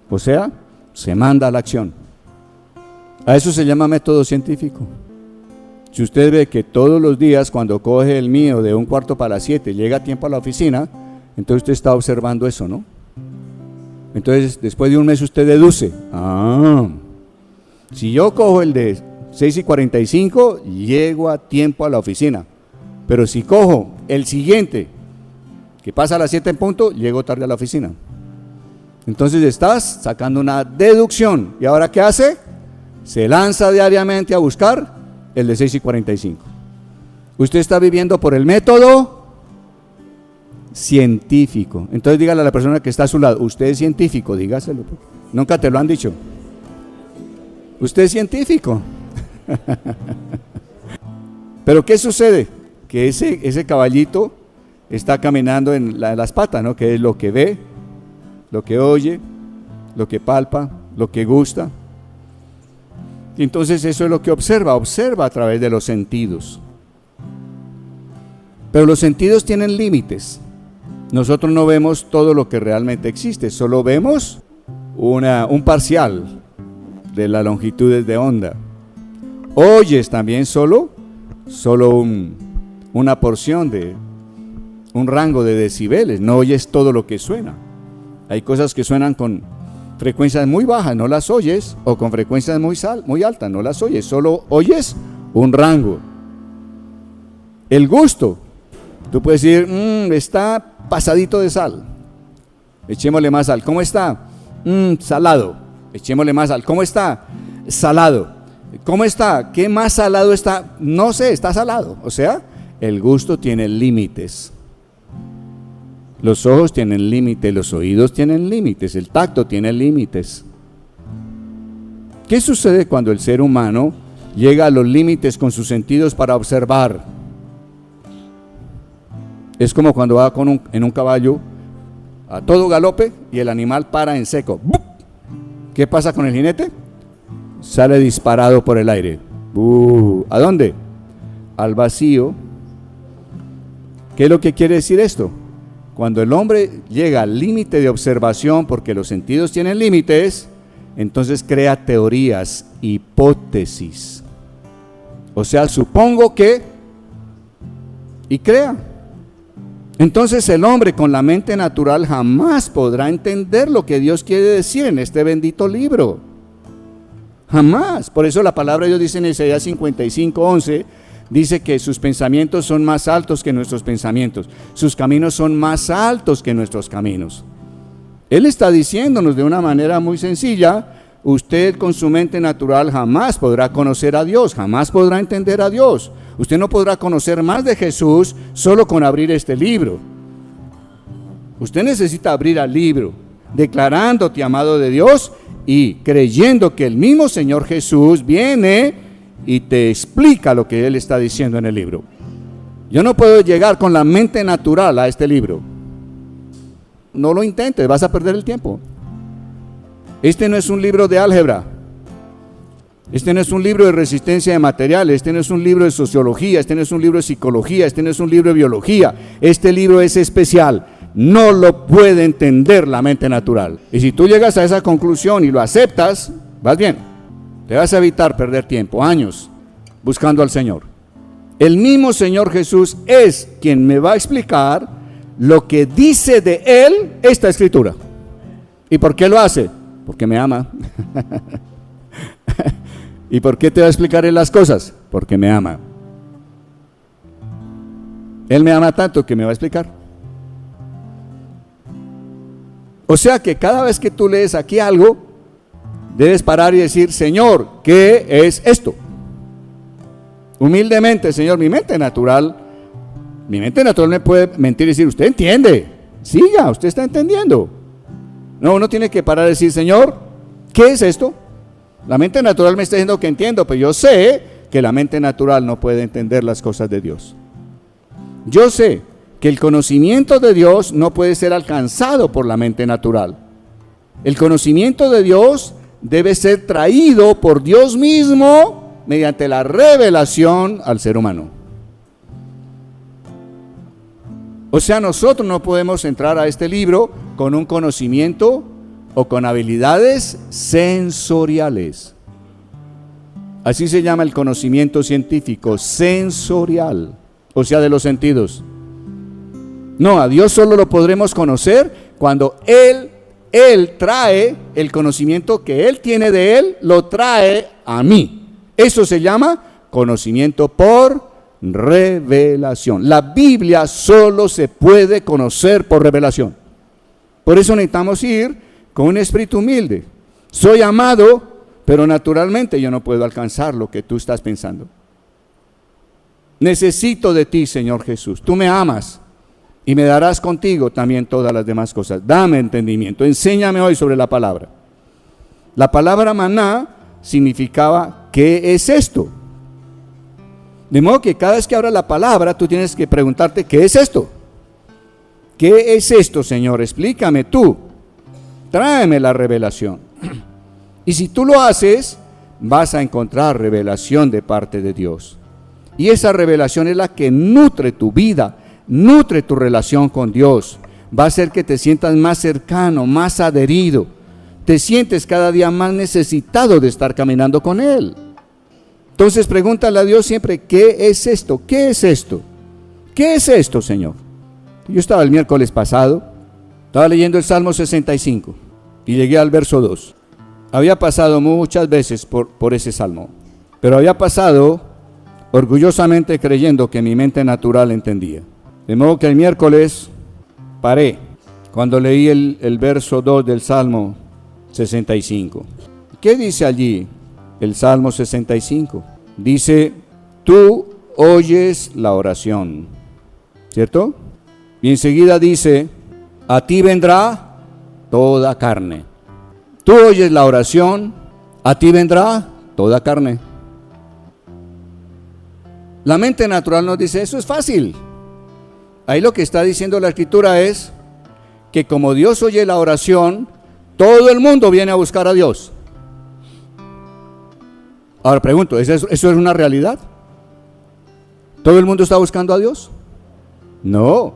O sea, se manda a la acción. A eso se llama método científico. Si usted ve que todos los días cuando coge el mío de 6:45 llega a tiempo a la oficina, entonces usted está observando eso, ¿no? Entonces después de un mes usted deduce, si yo cojo el de 6:45 llego a tiempo a la oficina, pero si cojo el siguiente que pasa a las 7 en punto, llego tarde a la oficina. Entonces estás sacando una deducción. ¿Y ahora qué hace? Se lanza diariamente a buscar el de 6:45. Usted está viviendo por el método científico. Entonces dígale a la persona que está a su lado, usted es científico, dígaselo. Nunca te lo han dicho. Usted es científico. Pero ¿qué sucede? Que ese caballito está caminando en las patas, ¿no? Que es lo que ve, lo que oye, lo que palpa, lo que gusta. Y entonces eso es lo que observa a través de los sentidos. Pero los sentidos tienen límites. Nosotros no vemos todo lo que realmente existe, solo vemos un parcial de las longitudes de onda. Oyes también solo una porción de un rango de decibeles, no oyes todo lo que suena. Hay cosas que suenan con frecuencias muy bajas, no las oyes, o con frecuencias muy altas, no las oyes, solo oyes un rango. El gusto, tú puedes decir, está pasadito de sal, echémosle más sal. ¿Cómo está? Salado, echémosle más sal. ¿Cómo está? Salado. ¿Cómo está? ¿Qué más salado está? No sé, está salado. O sea, el gusto tiene límites. Los ojos tienen límites, los oídos tienen límites, el tacto tiene límites. ¿Qué sucede cuando el ser humano llega a los límites con sus sentidos para observar? Es como cuando va en un caballo a todo galope y el animal para en seco. ¿Qué pasa con el jinete? Sale disparado por el aire. ¿A dónde? Al vacío. ¿Qué es lo que quiere decir esto? Cuando el hombre llega al límite de observación, porque los sentidos tienen límites, entonces crea teorías, hipótesis. O sea, supongo que, y crea. Entonces el hombre con la mente natural jamás podrá entender lo que Dios quiere decir en este bendito libro. Jamás. Por eso la palabra de Dios dice en Isaías 55:11, dice que sus pensamientos son más altos que nuestros pensamientos, sus caminos son más altos que nuestros caminos. Él está diciéndonos de una manera muy sencilla, usted con su mente natural jamás podrá conocer a Dios, jamás podrá entender a Dios. Usted no podrá conocer más de Jesús solo con abrir este libro. Usted necesita abrir al libro, declarándote amado de Dios y creyendo que el mismo Señor Jesús viene y te explica lo que Él está diciendo en el libro. Yo no puedo llegar con la mente natural a este libro. No lo intentes, vas a perder el tiempo. Este no es un libro de álgebra. Este no es un libro de resistencia de materiales, este no es un libro de sociología, este no es un libro de psicología, este no es un libro de biología. Este libro es especial, no lo puede entender la mente natural. Y si tú llegas a esa conclusión y lo aceptas, vas bien. Te vas a evitar perder tiempo, años, buscando al Señor. El mismo Señor Jesús es quien me va a explicar lo que dice de Él esta Escritura. ¿Y por qué lo hace? Porque me ama. ¿Y por qué te va a explicar Él las cosas? Porque me ama. Él me ama tanto que me va a explicar. O sea que cada vez que tú lees aquí algo, debes parar y decir, Señor, ¿qué es esto? Humildemente, Señor, mi mente natural me puede mentir y decir, usted entiende, siga, usted está entendiendo. No, uno tiene que parar y decir, Señor, ¿qué es esto? La mente natural me está diciendo que entiendo, pero yo sé que la mente natural no puede entender las cosas de Dios. Yo sé que el conocimiento de Dios no puede ser alcanzado por la mente natural. El conocimiento de Dios debe ser traído por Dios mismo mediante la revelación al ser humano. O sea, nosotros no podemos entrar a este libro con un conocimiento o con habilidades sensoriales. Así se llama el conocimiento científico, sensorial, o sea, de los sentidos. No, a Dios solo lo podremos conocer cuando Él trae el conocimiento que Él tiene de Él, lo trae a mí. Eso se llama conocimiento por revelación. La Biblia solo se puede conocer por revelación. Por eso necesitamos ir con un espíritu humilde. Soy amado, pero naturalmente yo no puedo alcanzar lo que tú estás pensando. Necesito de ti, Señor Jesús. Tú me amas y me darás contigo también todas las demás cosas. Dame entendimiento. Enséñame hoy sobre la palabra. La palabra maná significaba, ¿qué es esto? De modo que cada vez que abras la palabra, tú tienes que preguntarte, ¿qué es esto? ¿Qué es esto, Señor? Explícame tú. Tráeme la revelación. Y si tú lo haces, vas a encontrar revelación de parte de Dios. Y esa revelación es la que nutre tu vida, nutre tu relación con Dios. Va a hacer que te sientas más cercano, más adherido. Te sientes cada día más necesitado de estar caminando con Él. Entonces pregúntale a Dios siempre, ¿qué es esto? ¿Qué es esto? ¿Qué es esto, Señor? Yo estaba el miércoles pasado, estaba leyendo el Salmo 65 y llegué al verso 2. Había pasado muchas veces por ese salmo, pero había pasado orgullosamente creyendo que mi mente natural entendía. De modo que el miércoles paré cuando leí el verso 2 del Salmo 65. ¿Qué dice allí el Salmo 65? Dice, tú oyes la oración, ¿cierto? Y enseguida dice, a ti vendrá toda carne. Tú oyes la oración, a ti vendrá toda carne. La mente natural nos dice, eso es fácil. Ahí lo que está diciendo la Escritura es que como Dios oye la oración, todo el mundo viene a buscar a Dios. Ahora pregunto, ¿eso es una realidad? ¿Todo el mundo está buscando a Dios? No.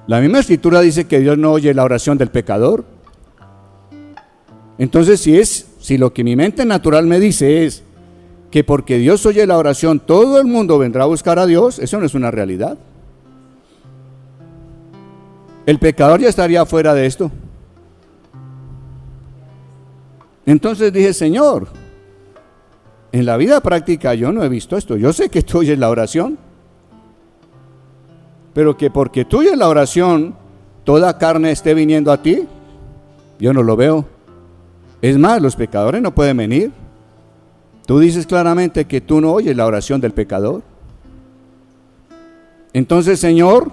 La misma Escritura dice que Dios no oye la oración del pecador. Entonces, si lo que mi mente natural me dice es que porque Dios oye la oración, todo el mundo vendrá a buscar a Dios, eso no es una realidad. El pecador ya estaría fuera de esto. Entonces dije, Señor, en la vida práctica yo no he visto esto. Yo sé que tú oyes la oración, pero que porque tú oyes la oración, toda carne esté viniendo a ti, yo no lo veo. Es más, los pecadores no pueden venir. Tú dices claramente que tú no oyes la oración del pecador. Entonces, Señor,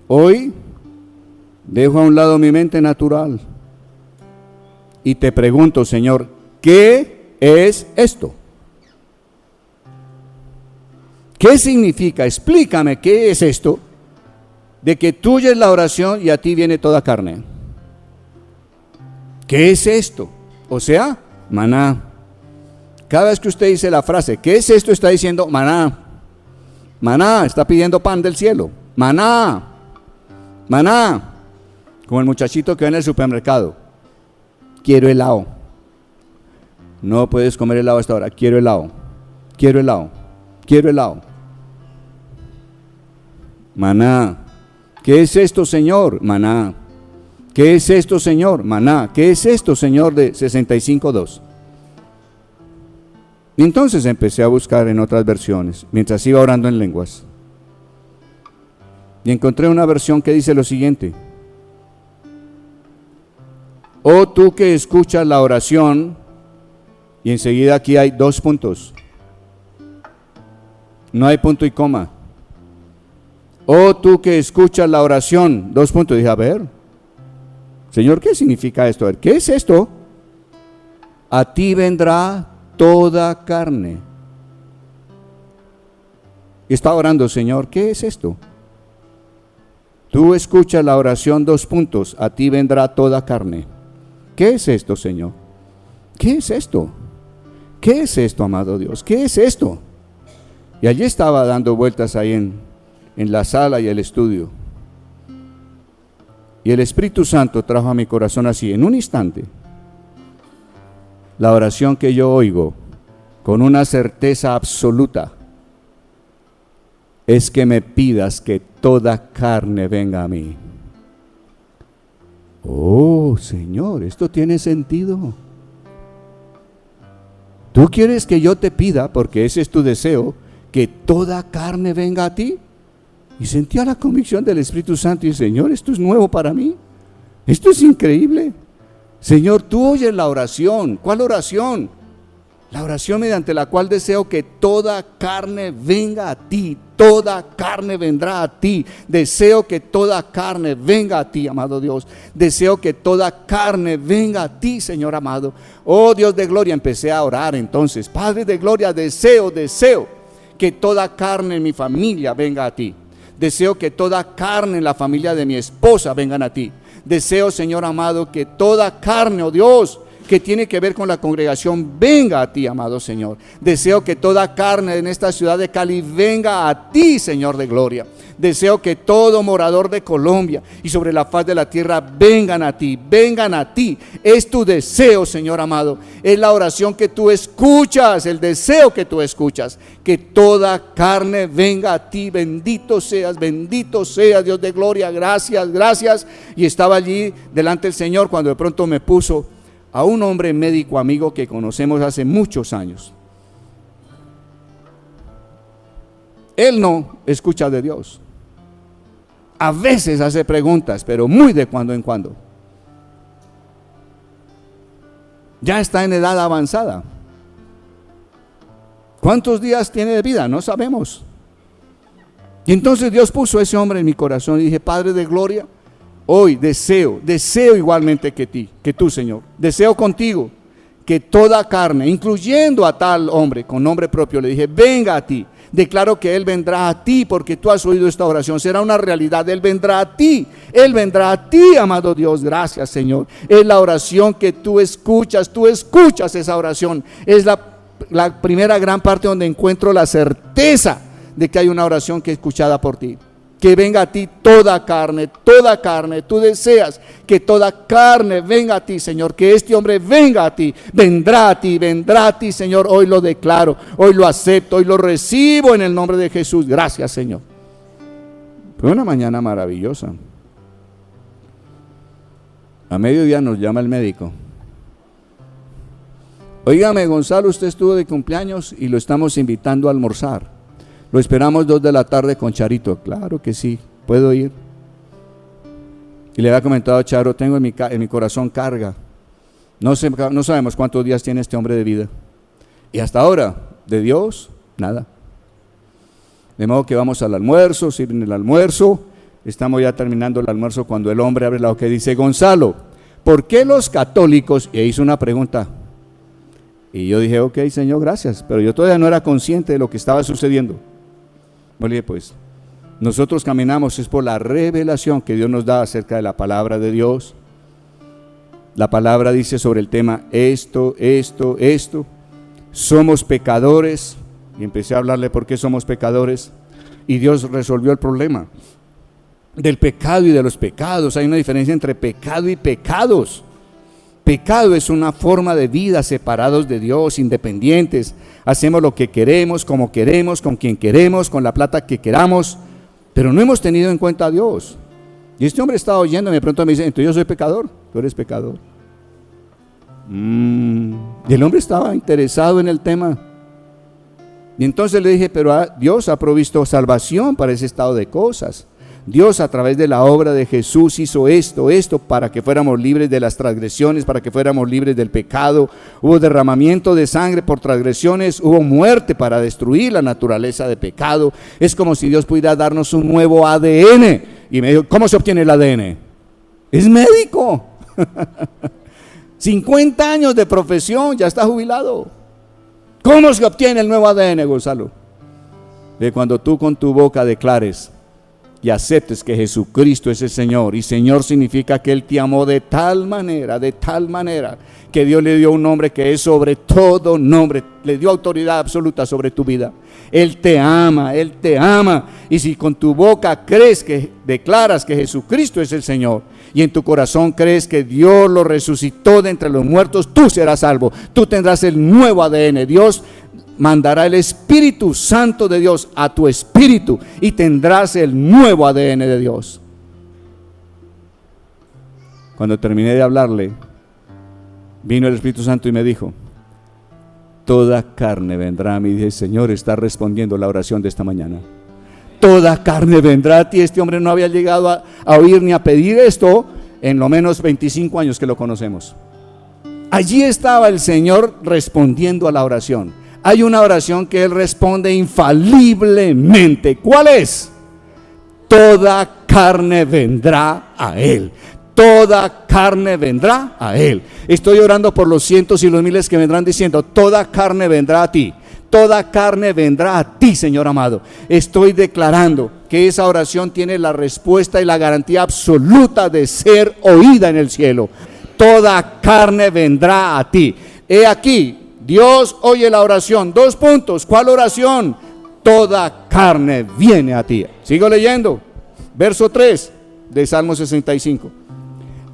hoy dejo a un lado mi mente natural y te pregunto, Señor, ¿qué es esto? ¿Qué significa? Explícame qué es esto de que tú oyes la oración y a ti viene toda carne. ¿Qué es esto? O sea, maná. Cada vez que usted dice la frase, ¿qué es esto? Está diciendo maná. Maná, está pidiendo pan del cielo. Maná, maná. Como el muchachito que va en el supermercado. Quiero helado. No puedes comer helado hasta ahora. Quiero helado. Quiero helado. Quiero helado. Maná. ¿Qué es esto, Señor? Maná. ¿Qué es esto, Señor? Maná. ¿Qué es esto, Señor? De 65:2. Y entonces empecé a buscar en otras versiones, mientras iba orando en lenguas. Y encontré una versión que dice lo siguiente: oh tú que escuchas la oración, y enseguida aquí hay 2 puntos. No hay punto y coma. Oh tú que escuchas la oración, 2 puntos. Dije, a ver, Señor, ¿qué significa esto? A ver, ¿qué es esto? A ti vendrá toda carne. Y estaba orando, Señor, ¿qué es esto? Tú escuchas la oración, 2 puntos, a ti vendrá toda carne. ¿Qué es esto, Señor? ¿Qué es esto? ¿Qué es esto, amado Dios? ¿Qué es esto? Y allí estaba dando vueltas ahí en la sala y el estudio. Y el Espíritu Santo trajo a mi corazón así, en un instante, la oración que yo oigo con una certeza absoluta es que me pidas que toda carne venga a mí. Oh, Señor, esto tiene sentido. Tú quieres que yo te pida, porque ese es tu deseo, que toda carne venga a ti. Y sentía la convicción del Espíritu Santo y Señor, esto es nuevo para mí. Esto es increíble. Señor, tú oyes la oración. ¿Cuál oración? La oración mediante la cual deseo que toda carne venga a ti. Toda carne vendrá a ti. Deseo que toda carne venga a ti, amado Dios. Deseo que toda carne venga a ti, Señor amado. Oh Dios de gloria, empecé a orar entonces. Padre de gloria, deseo que toda carne en mi familia venga a ti. Deseo que toda carne en la familia de mi esposa vengan a ti. Deseo, Señor amado, que toda carne, oh Dios, que tiene que ver con la congregación, venga a ti, amado Señor. Deseo que toda carne en esta ciudad de Cali venga a ti, Señor de gloria. Deseo que todo morador de Colombia y sobre la faz de la tierra vengan a ti, vengan a ti. Es tu deseo, Señor amado. Es la oración que tú escuchas, el deseo que tú escuchas. Que toda carne venga a ti. Bendito seas, Dios de gloria. Gracias, gracias. Y estaba allí delante del Señor cuando de pronto me puso a un hombre médico amigo que conocemos hace muchos años. Él no escucha de Dios. A veces hace preguntas, pero muy de cuando en cuando. Ya está en edad avanzada. ¿Cuántos días tiene de vida? No sabemos. Y entonces Dios puso a ese hombre en mi corazón y dije, Padre de gloria, hoy deseo igualmente que tú, Señor, deseo contigo que toda carne, incluyendo a tal hombre con nombre propio, le dije, venga a ti. Declaro que Él vendrá a ti porque tú has oído esta oración, será una realidad. Él vendrá a ti, amado Dios. Gracias, Señor. Es la oración que tú escuchas esa oración. Es la primera gran parte donde encuentro la certeza de que hay una oración que es escuchada por ti. Que venga a ti toda carne, tú deseas que toda carne venga a ti, Señor, que este hombre venga a ti, vendrá a ti, Señor, hoy lo declaro, hoy lo acepto, hoy lo recibo en el nombre de Jesús. Gracias, Señor. Fue una mañana maravillosa. A mediodía nos llama el médico. Óigame, Gonzalo, usted estuvo de cumpleaños y lo estamos invitando a almorzar. Lo esperamos 2 de la tarde con Charito. Claro que sí, puedo ir. Y le había comentado a Charo, tengo en mi corazón carga. No sabemos cuántos días tiene este hombre de vida. Y hasta ahora, de Dios, nada. De modo que vamos al almuerzo, sirven el almuerzo. Estamos ya terminando el almuerzo cuando el hombre abre la boca y dice, Gonzalo, ¿por qué los católicos? Y hizo una pregunta. Y yo dije, ok, Señor, gracias. Pero yo todavía no era consciente de lo que estaba sucediendo. Oye, pues, nosotros caminamos es por la revelación que Dios nos da acerca de la palabra de Dios. La palabra dice sobre el tema esto. somos pecadores. Y empecé a hablarle por qué somos pecadores. Y Dios resolvió el problema del pecado y de los pecados. Hay una diferencia entre pecado y pecados. Pecado es una forma de vida separados de Dios, independientes. Hacemos lo que queremos, como queremos, con quien queremos, con la plata que queramos, pero no hemos tenido en cuenta a Dios. Y este hombre estaba oyendo y de pronto me dice, entonces yo soy pecador, tú eres pecador. Y el hombre estaba interesado en el tema. Y entonces le dije, pero Dios ha provisto salvación para ese estado de cosas. Dios a través de la obra de Jesús hizo esto para que fuéramos libres de las transgresiones, para que fuéramos libres del pecado. Hubo derramamiento de sangre por transgresiones, hubo muerte para destruir la naturaleza de pecado. Es como si Dios pudiera darnos un nuevo ADN. Y me dijo, ¿cómo se obtiene el ADN? Es médico. 50 años de profesión, ya está jubilado. ¿Cómo se obtiene el nuevo ADN, Gonzalo? De cuando tú con tu boca declares y aceptes que Jesucristo es el Señor, y Señor significa que Él te amó de tal manera, que Dios le dio un nombre que es sobre todo nombre, le dio autoridad absoluta sobre tu vida. Él te ama, y si con tu boca crees que declaras que Jesucristo es el Señor, y en tu corazón crees que Dios lo resucitó de entre los muertos, tú serás salvo, tú tendrás el nuevo ADN. Dios mandará el Espíritu Santo de Dios a tu espíritu y tendrás el nuevo ADN de Dios. Cuando terminé de hablarle, vino el Espíritu Santo y me dijo, toda carne vendrá a mí. Dije, Señor, está respondiendo la oración de esta mañana. Toda carne vendrá a ti. Este hombre no había llegado a oír ni a pedir esto en lo menos 25 años que lo conocemos. Allí estaba el Señor respondiendo a la oración. Hay una oración que Él responde infaliblemente. ¿Cuál es? Toda carne vendrá a Él. Toda carne vendrá a Él. Estoy orando por los cientos y los miles que vendrán diciendo, toda carne vendrá a ti. Toda carne vendrá a ti, Señor amado. Estoy declarando que esa oración tiene la respuesta y la garantía absoluta de ser oída en el cielo. Toda carne vendrá a ti. He aquí, Dios oye la oración. 2 puntos. ¿Cuál oración? Toda carne viene a ti. Sigo leyendo. Verso 3 de Salmo 65.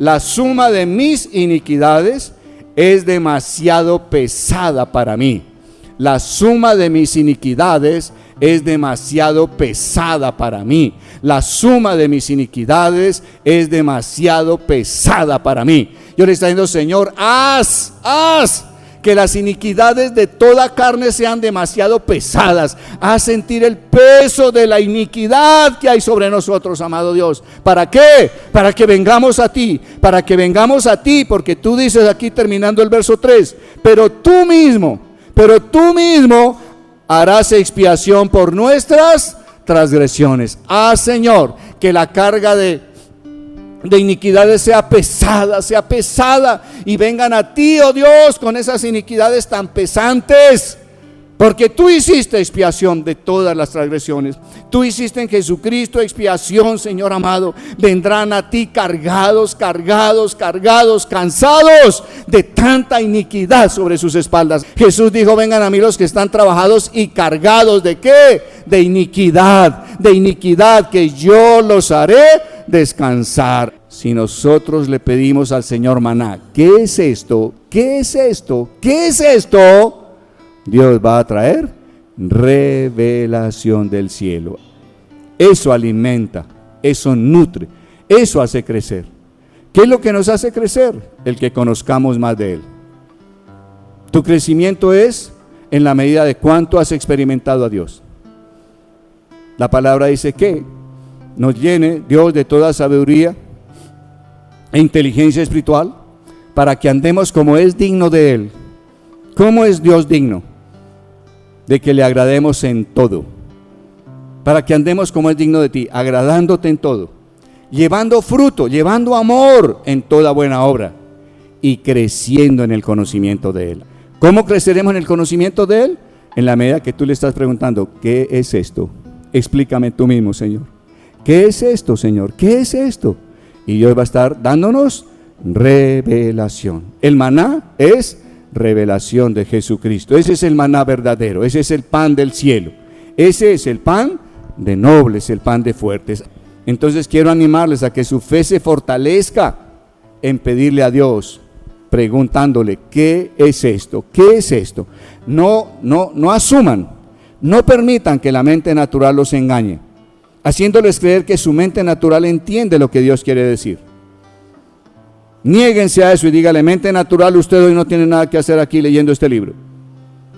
La suma de mis iniquidades es demasiado pesada para mí. La suma de mis iniquidades es demasiado pesada para mí. La suma de mis iniquidades es demasiado pesada para mí. Yo le estoy diciendo, Señor, haz que las iniquidades de toda carne sean demasiado pesadas. Haz sentir el peso de la iniquidad que hay sobre nosotros, amado Dios. ¿Para qué? Para que vengamos a ti. Para que vengamos a ti, porque tú dices aquí terminando el verso 3, pero tú mismo harás expiación por nuestras transgresiones. Señor, que la carga de iniquidades sea pesada y vengan a ti, oh Dios, con esas iniquidades tan pesantes, porque tú hiciste expiación de todas las transgresiones. Tú hiciste en Jesucristo expiación, Señor amado. Vendrán a ti cargados, cansados de tanta iniquidad sobre sus espaldas. Jesús dijo, vengan a mí los que están trabajados y cargados. ¿De qué? De iniquidad, que yo los haré descansar. Si nosotros le pedimos al Señor maná, ¿qué es esto? ¿Qué es esto? ¿Qué es esto? Dios va a traer revelación del cielo. Eso alimenta, eso nutre, eso hace crecer. ¿Qué es lo que nos hace crecer? El que conozcamos más de Él. Tu crecimiento es en la medida de cuánto has experimentado a Dios. La palabra dice que nos llene Dios de toda sabiduría e inteligencia espiritual para que andemos como es digno de Él. ¿Cómo es Dios digno? De que le agrademos en todo, para que andemos como es digno de ti, agradándote en todo, llevando fruto, llevando amor en toda buena obra y creciendo en el conocimiento de Él. ¿Cómo creceremos en el conocimiento de Él? En la medida que tú le estás preguntando, ¿qué es esto? Explícame tú mismo, Señor. ¿Qué es esto, Señor? ¿Qué es esto? Y Dios va a estar dándonos revelación. El maná es revelación de Jesucristo. Ese es el maná verdadero, ese es el pan del cielo, ese es el pan de nobles, el pan de fuertes. Entonces quiero animarles a que su fe se fortalezca en pedirle a Dios, preguntándole, ¿qué es esto? ¿Qué es esto? No asuman, no permitan que la mente natural los engañe, haciéndoles creer que su mente natural entiende lo que Dios quiere decir. Niéguense a eso y dígale, mente natural, usted hoy no tiene nada que hacer aquí leyendo este libro.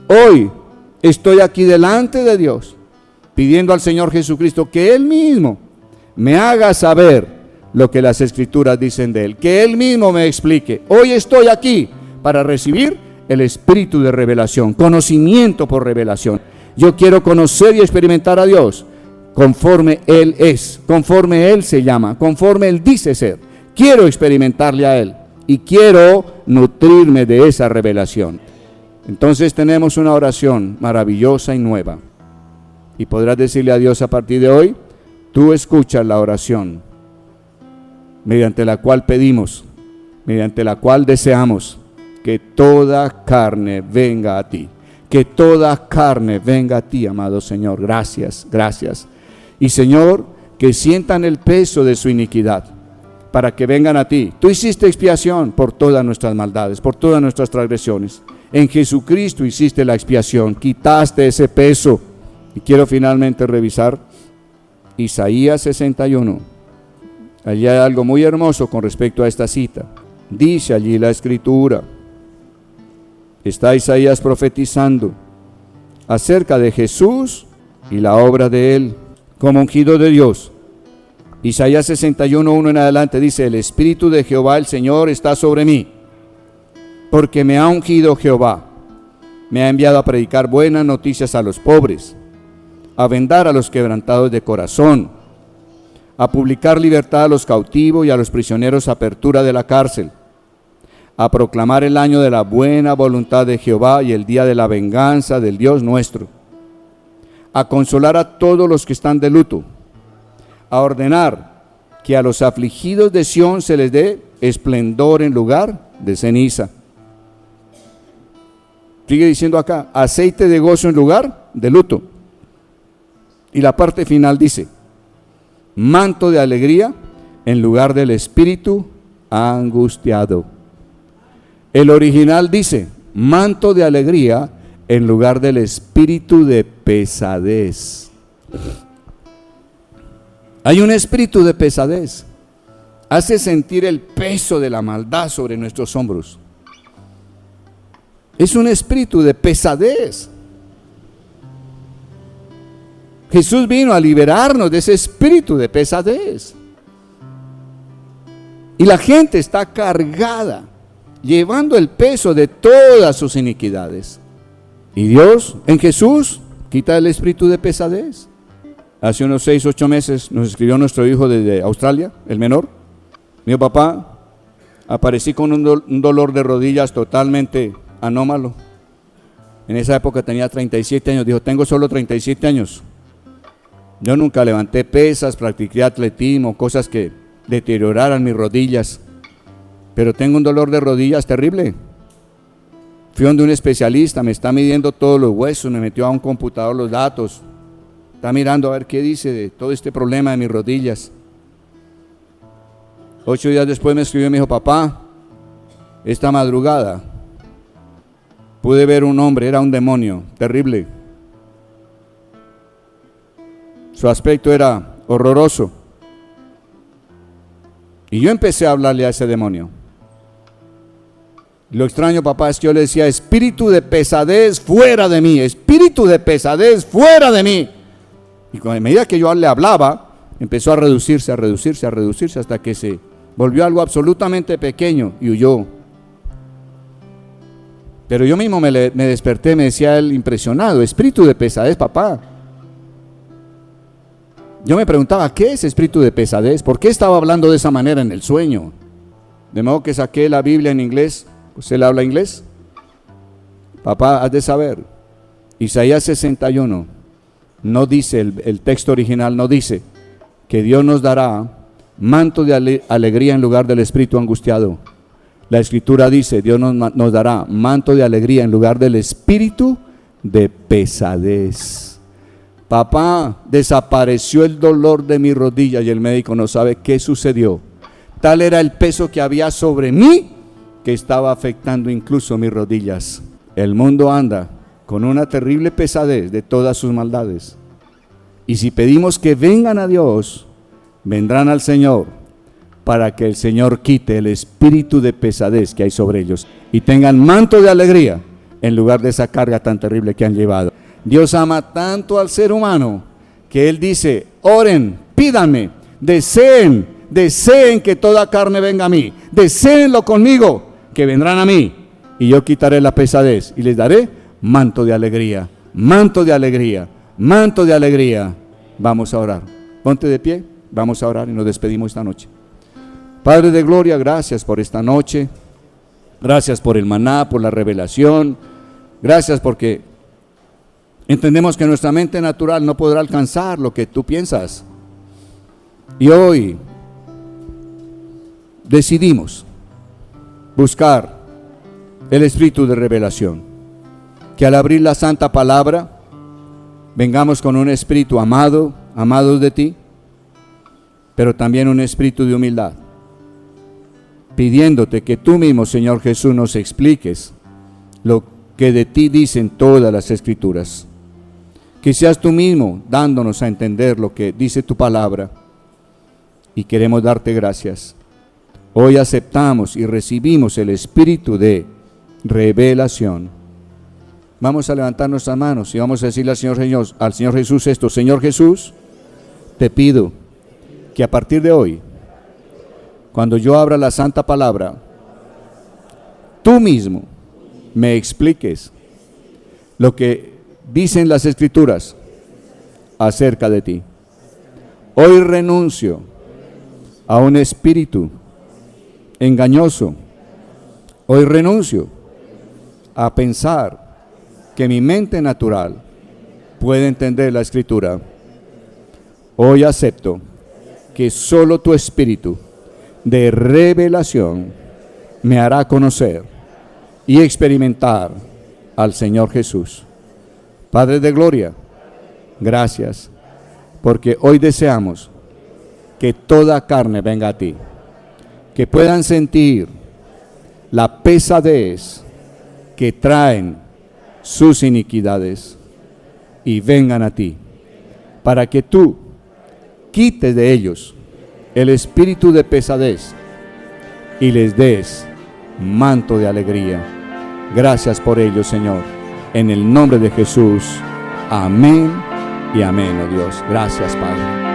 Hoy estoy aquí delante de Dios, pidiendo al Señor Jesucristo que Él mismo me haga saber lo que las Escrituras dicen de Él, que Él mismo me explique. Hoy estoy aquí para recibir el espíritu de revelación, conocimiento por revelación. Yo quiero conocer y experimentar a Dios conforme Él es, conforme Él se llama, conforme Él dice ser. Quiero experimentarle a Él y quiero nutrirme de esa revelación. Entonces tenemos una oración maravillosa y nueva. Y podrás decirle a Dios a partir de hoy, tú escuchas la oración mediante la cual pedimos, mediante la cual deseamos que toda carne venga a ti. Que toda carne venga a ti, amado Señor. Gracias, gracias. Y Señor, que sientan el peso de su iniquidad, para que vengan a ti. Tú hiciste expiación por todas nuestras maldades, por todas nuestras transgresiones. En Jesucristo hiciste la expiación, quitaste ese peso. Y quiero finalmente revisar Isaías 61. Allí hay algo muy hermoso con respecto a esta cita. Dice allí la Escritura, está Isaías profetizando acerca de Jesús y la obra de Él como ungido de Dios. Isaías 61, 1 en adelante dice, el Espíritu de Jehová el Señor está sobre mí, porque me ha ungido Jehová, me ha enviado a predicar buenas noticias a los pobres, a vendar a los quebrantados de corazón, a publicar libertad a los cautivos y a los prisioneros apertura de la cárcel, a proclamar el año de la buena voluntad de Jehová y el día de la venganza del Dios nuestro, a consolar a todos los que están de luto, a ordenar que a los afligidos de Sión se les dé esplendor en lugar de ceniza. Sigue diciendo acá, aceite de gozo en lugar de luto. Y la parte final dice, manto de alegría en lugar del espíritu angustiado. El original dice, manto de alegría en lugar del espíritu de pesadez. Hay un espíritu de pesadez, hace sentir el peso de la maldad sobre nuestros hombros. Es un espíritu de pesadez. Jesús vino a liberarnos de ese espíritu de pesadez. Y la gente está cargada, llevando el peso de todas sus iniquidades. Y Dios, en Jesús, quita el espíritu de pesadez. Hace unos 6, 8 meses nos escribió nuestro hijo desde Australia, el menor. Mi papá, aparecí con un dolor de rodillas totalmente anómalo. En esa época tenía 37 años. Dijo, tengo solo 37 años. Yo nunca levanté pesas, practiqué atletismo, cosas que deterioraran mis rodillas. Pero tengo un dolor de rodillas terrible. Fui donde un especialista, me está midiendo todos los huesos, me metió a un computador los datos. Está mirando a ver qué dice de todo este problema de mis rodillas. 8 días después me escribió y me dijo, papá, esta madrugada pude ver un hombre, era un demonio, terrible. Su aspecto era horroroso. Y yo empecé a hablarle a ese demonio. Lo extraño, papá, es que yo le decía, espíritu de pesadez, fuera de mí, espíritu de pesadez, fuera de mí. Y a medida que yo le hablaba, empezó a reducirse, hasta que se volvió algo absolutamente pequeño y huyó. Pero yo mismo me desperté, me decía él impresionado, espíritu de pesadez, papá. Yo me preguntaba, ¿qué es espíritu de pesadez? ¿Por qué estaba hablando de esa manera en el sueño? De modo que saqué la Biblia en inglés. ¿Usted habla inglés? Papá, has de saber, Isaías 61 no dice, el texto original no dice que Dios nos dará manto de alegría en lugar del espíritu angustiado. La Escritura dice, Dios nos dará manto de alegría en lugar del espíritu de pesadez. Papá, desapareció el dolor de mi rodilla y el médico no sabe qué sucedió. Tal era el peso que había sobre mí que estaba afectando incluso mis rodillas. El mundo anda con una terrible pesadez de todas sus maldades. Y si pedimos que vengan a Dios, vendrán al Señor para que el Señor quite el espíritu de pesadez que hay sobre ellos y tengan manto de alegría en lugar de esa carga tan terrible que han llevado. Dios ama tanto al ser humano que Él dice, oren, pídanme, deseen que toda carne venga a mí, deseenlo conmigo, que vendrán a mí y yo quitaré la pesadez y les daré manto de alegría, manto de alegría, manto de alegría. Vamos a orar, ponte de pie, vamos a orar y nos despedimos esta noche. Padre de gloria, gracias por esta noche, gracias por el maná, por la revelación, gracias porque entendemos que nuestra mente natural no podrá alcanzar lo que tú piensas. Y hoy decidimos buscar el espíritu de revelación. Que al abrir la santa palabra, vengamos con un espíritu amado, amados de ti, pero también un espíritu de humildad, pidiéndote que tú mismo, Señor Jesús, nos expliques lo que de ti dicen todas las Escrituras. Que seas tú mismo dándonos a entender lo que dice tu palabra y queremos darte gracias. Hoy aceptamos y recibimos el espíritu de revelación. Vamos a levantar nuestras manos y vamos a decirle al Señor Jesús esto. Señor Jesús, te pido que a partir de hoy, cuando yo abra la santa palabra, tú mismo me expliques lo que dicen las Escrituras acerca de ti. Hoy renuncio a un espíritu engañoso. Hoy renuncio a pensar que mi mente natural puede entender la Escritura. Hoy acepto que solo tu espíritu de revelación me hará conocer y experimentar al Señor Jesús. Padre de gloria, gracias, porque hoy deseamos que toda carne venga a ti, que puedan sentir la pesadez que traen sus iniquidades y vengan a ti, para que tú quites de ellos el espíritu de pesadez y les des manto de alegría. Gracias por ello, Señor. En el nombre de Jesús. Amén y amén, oh Dios. Gracias, Padre.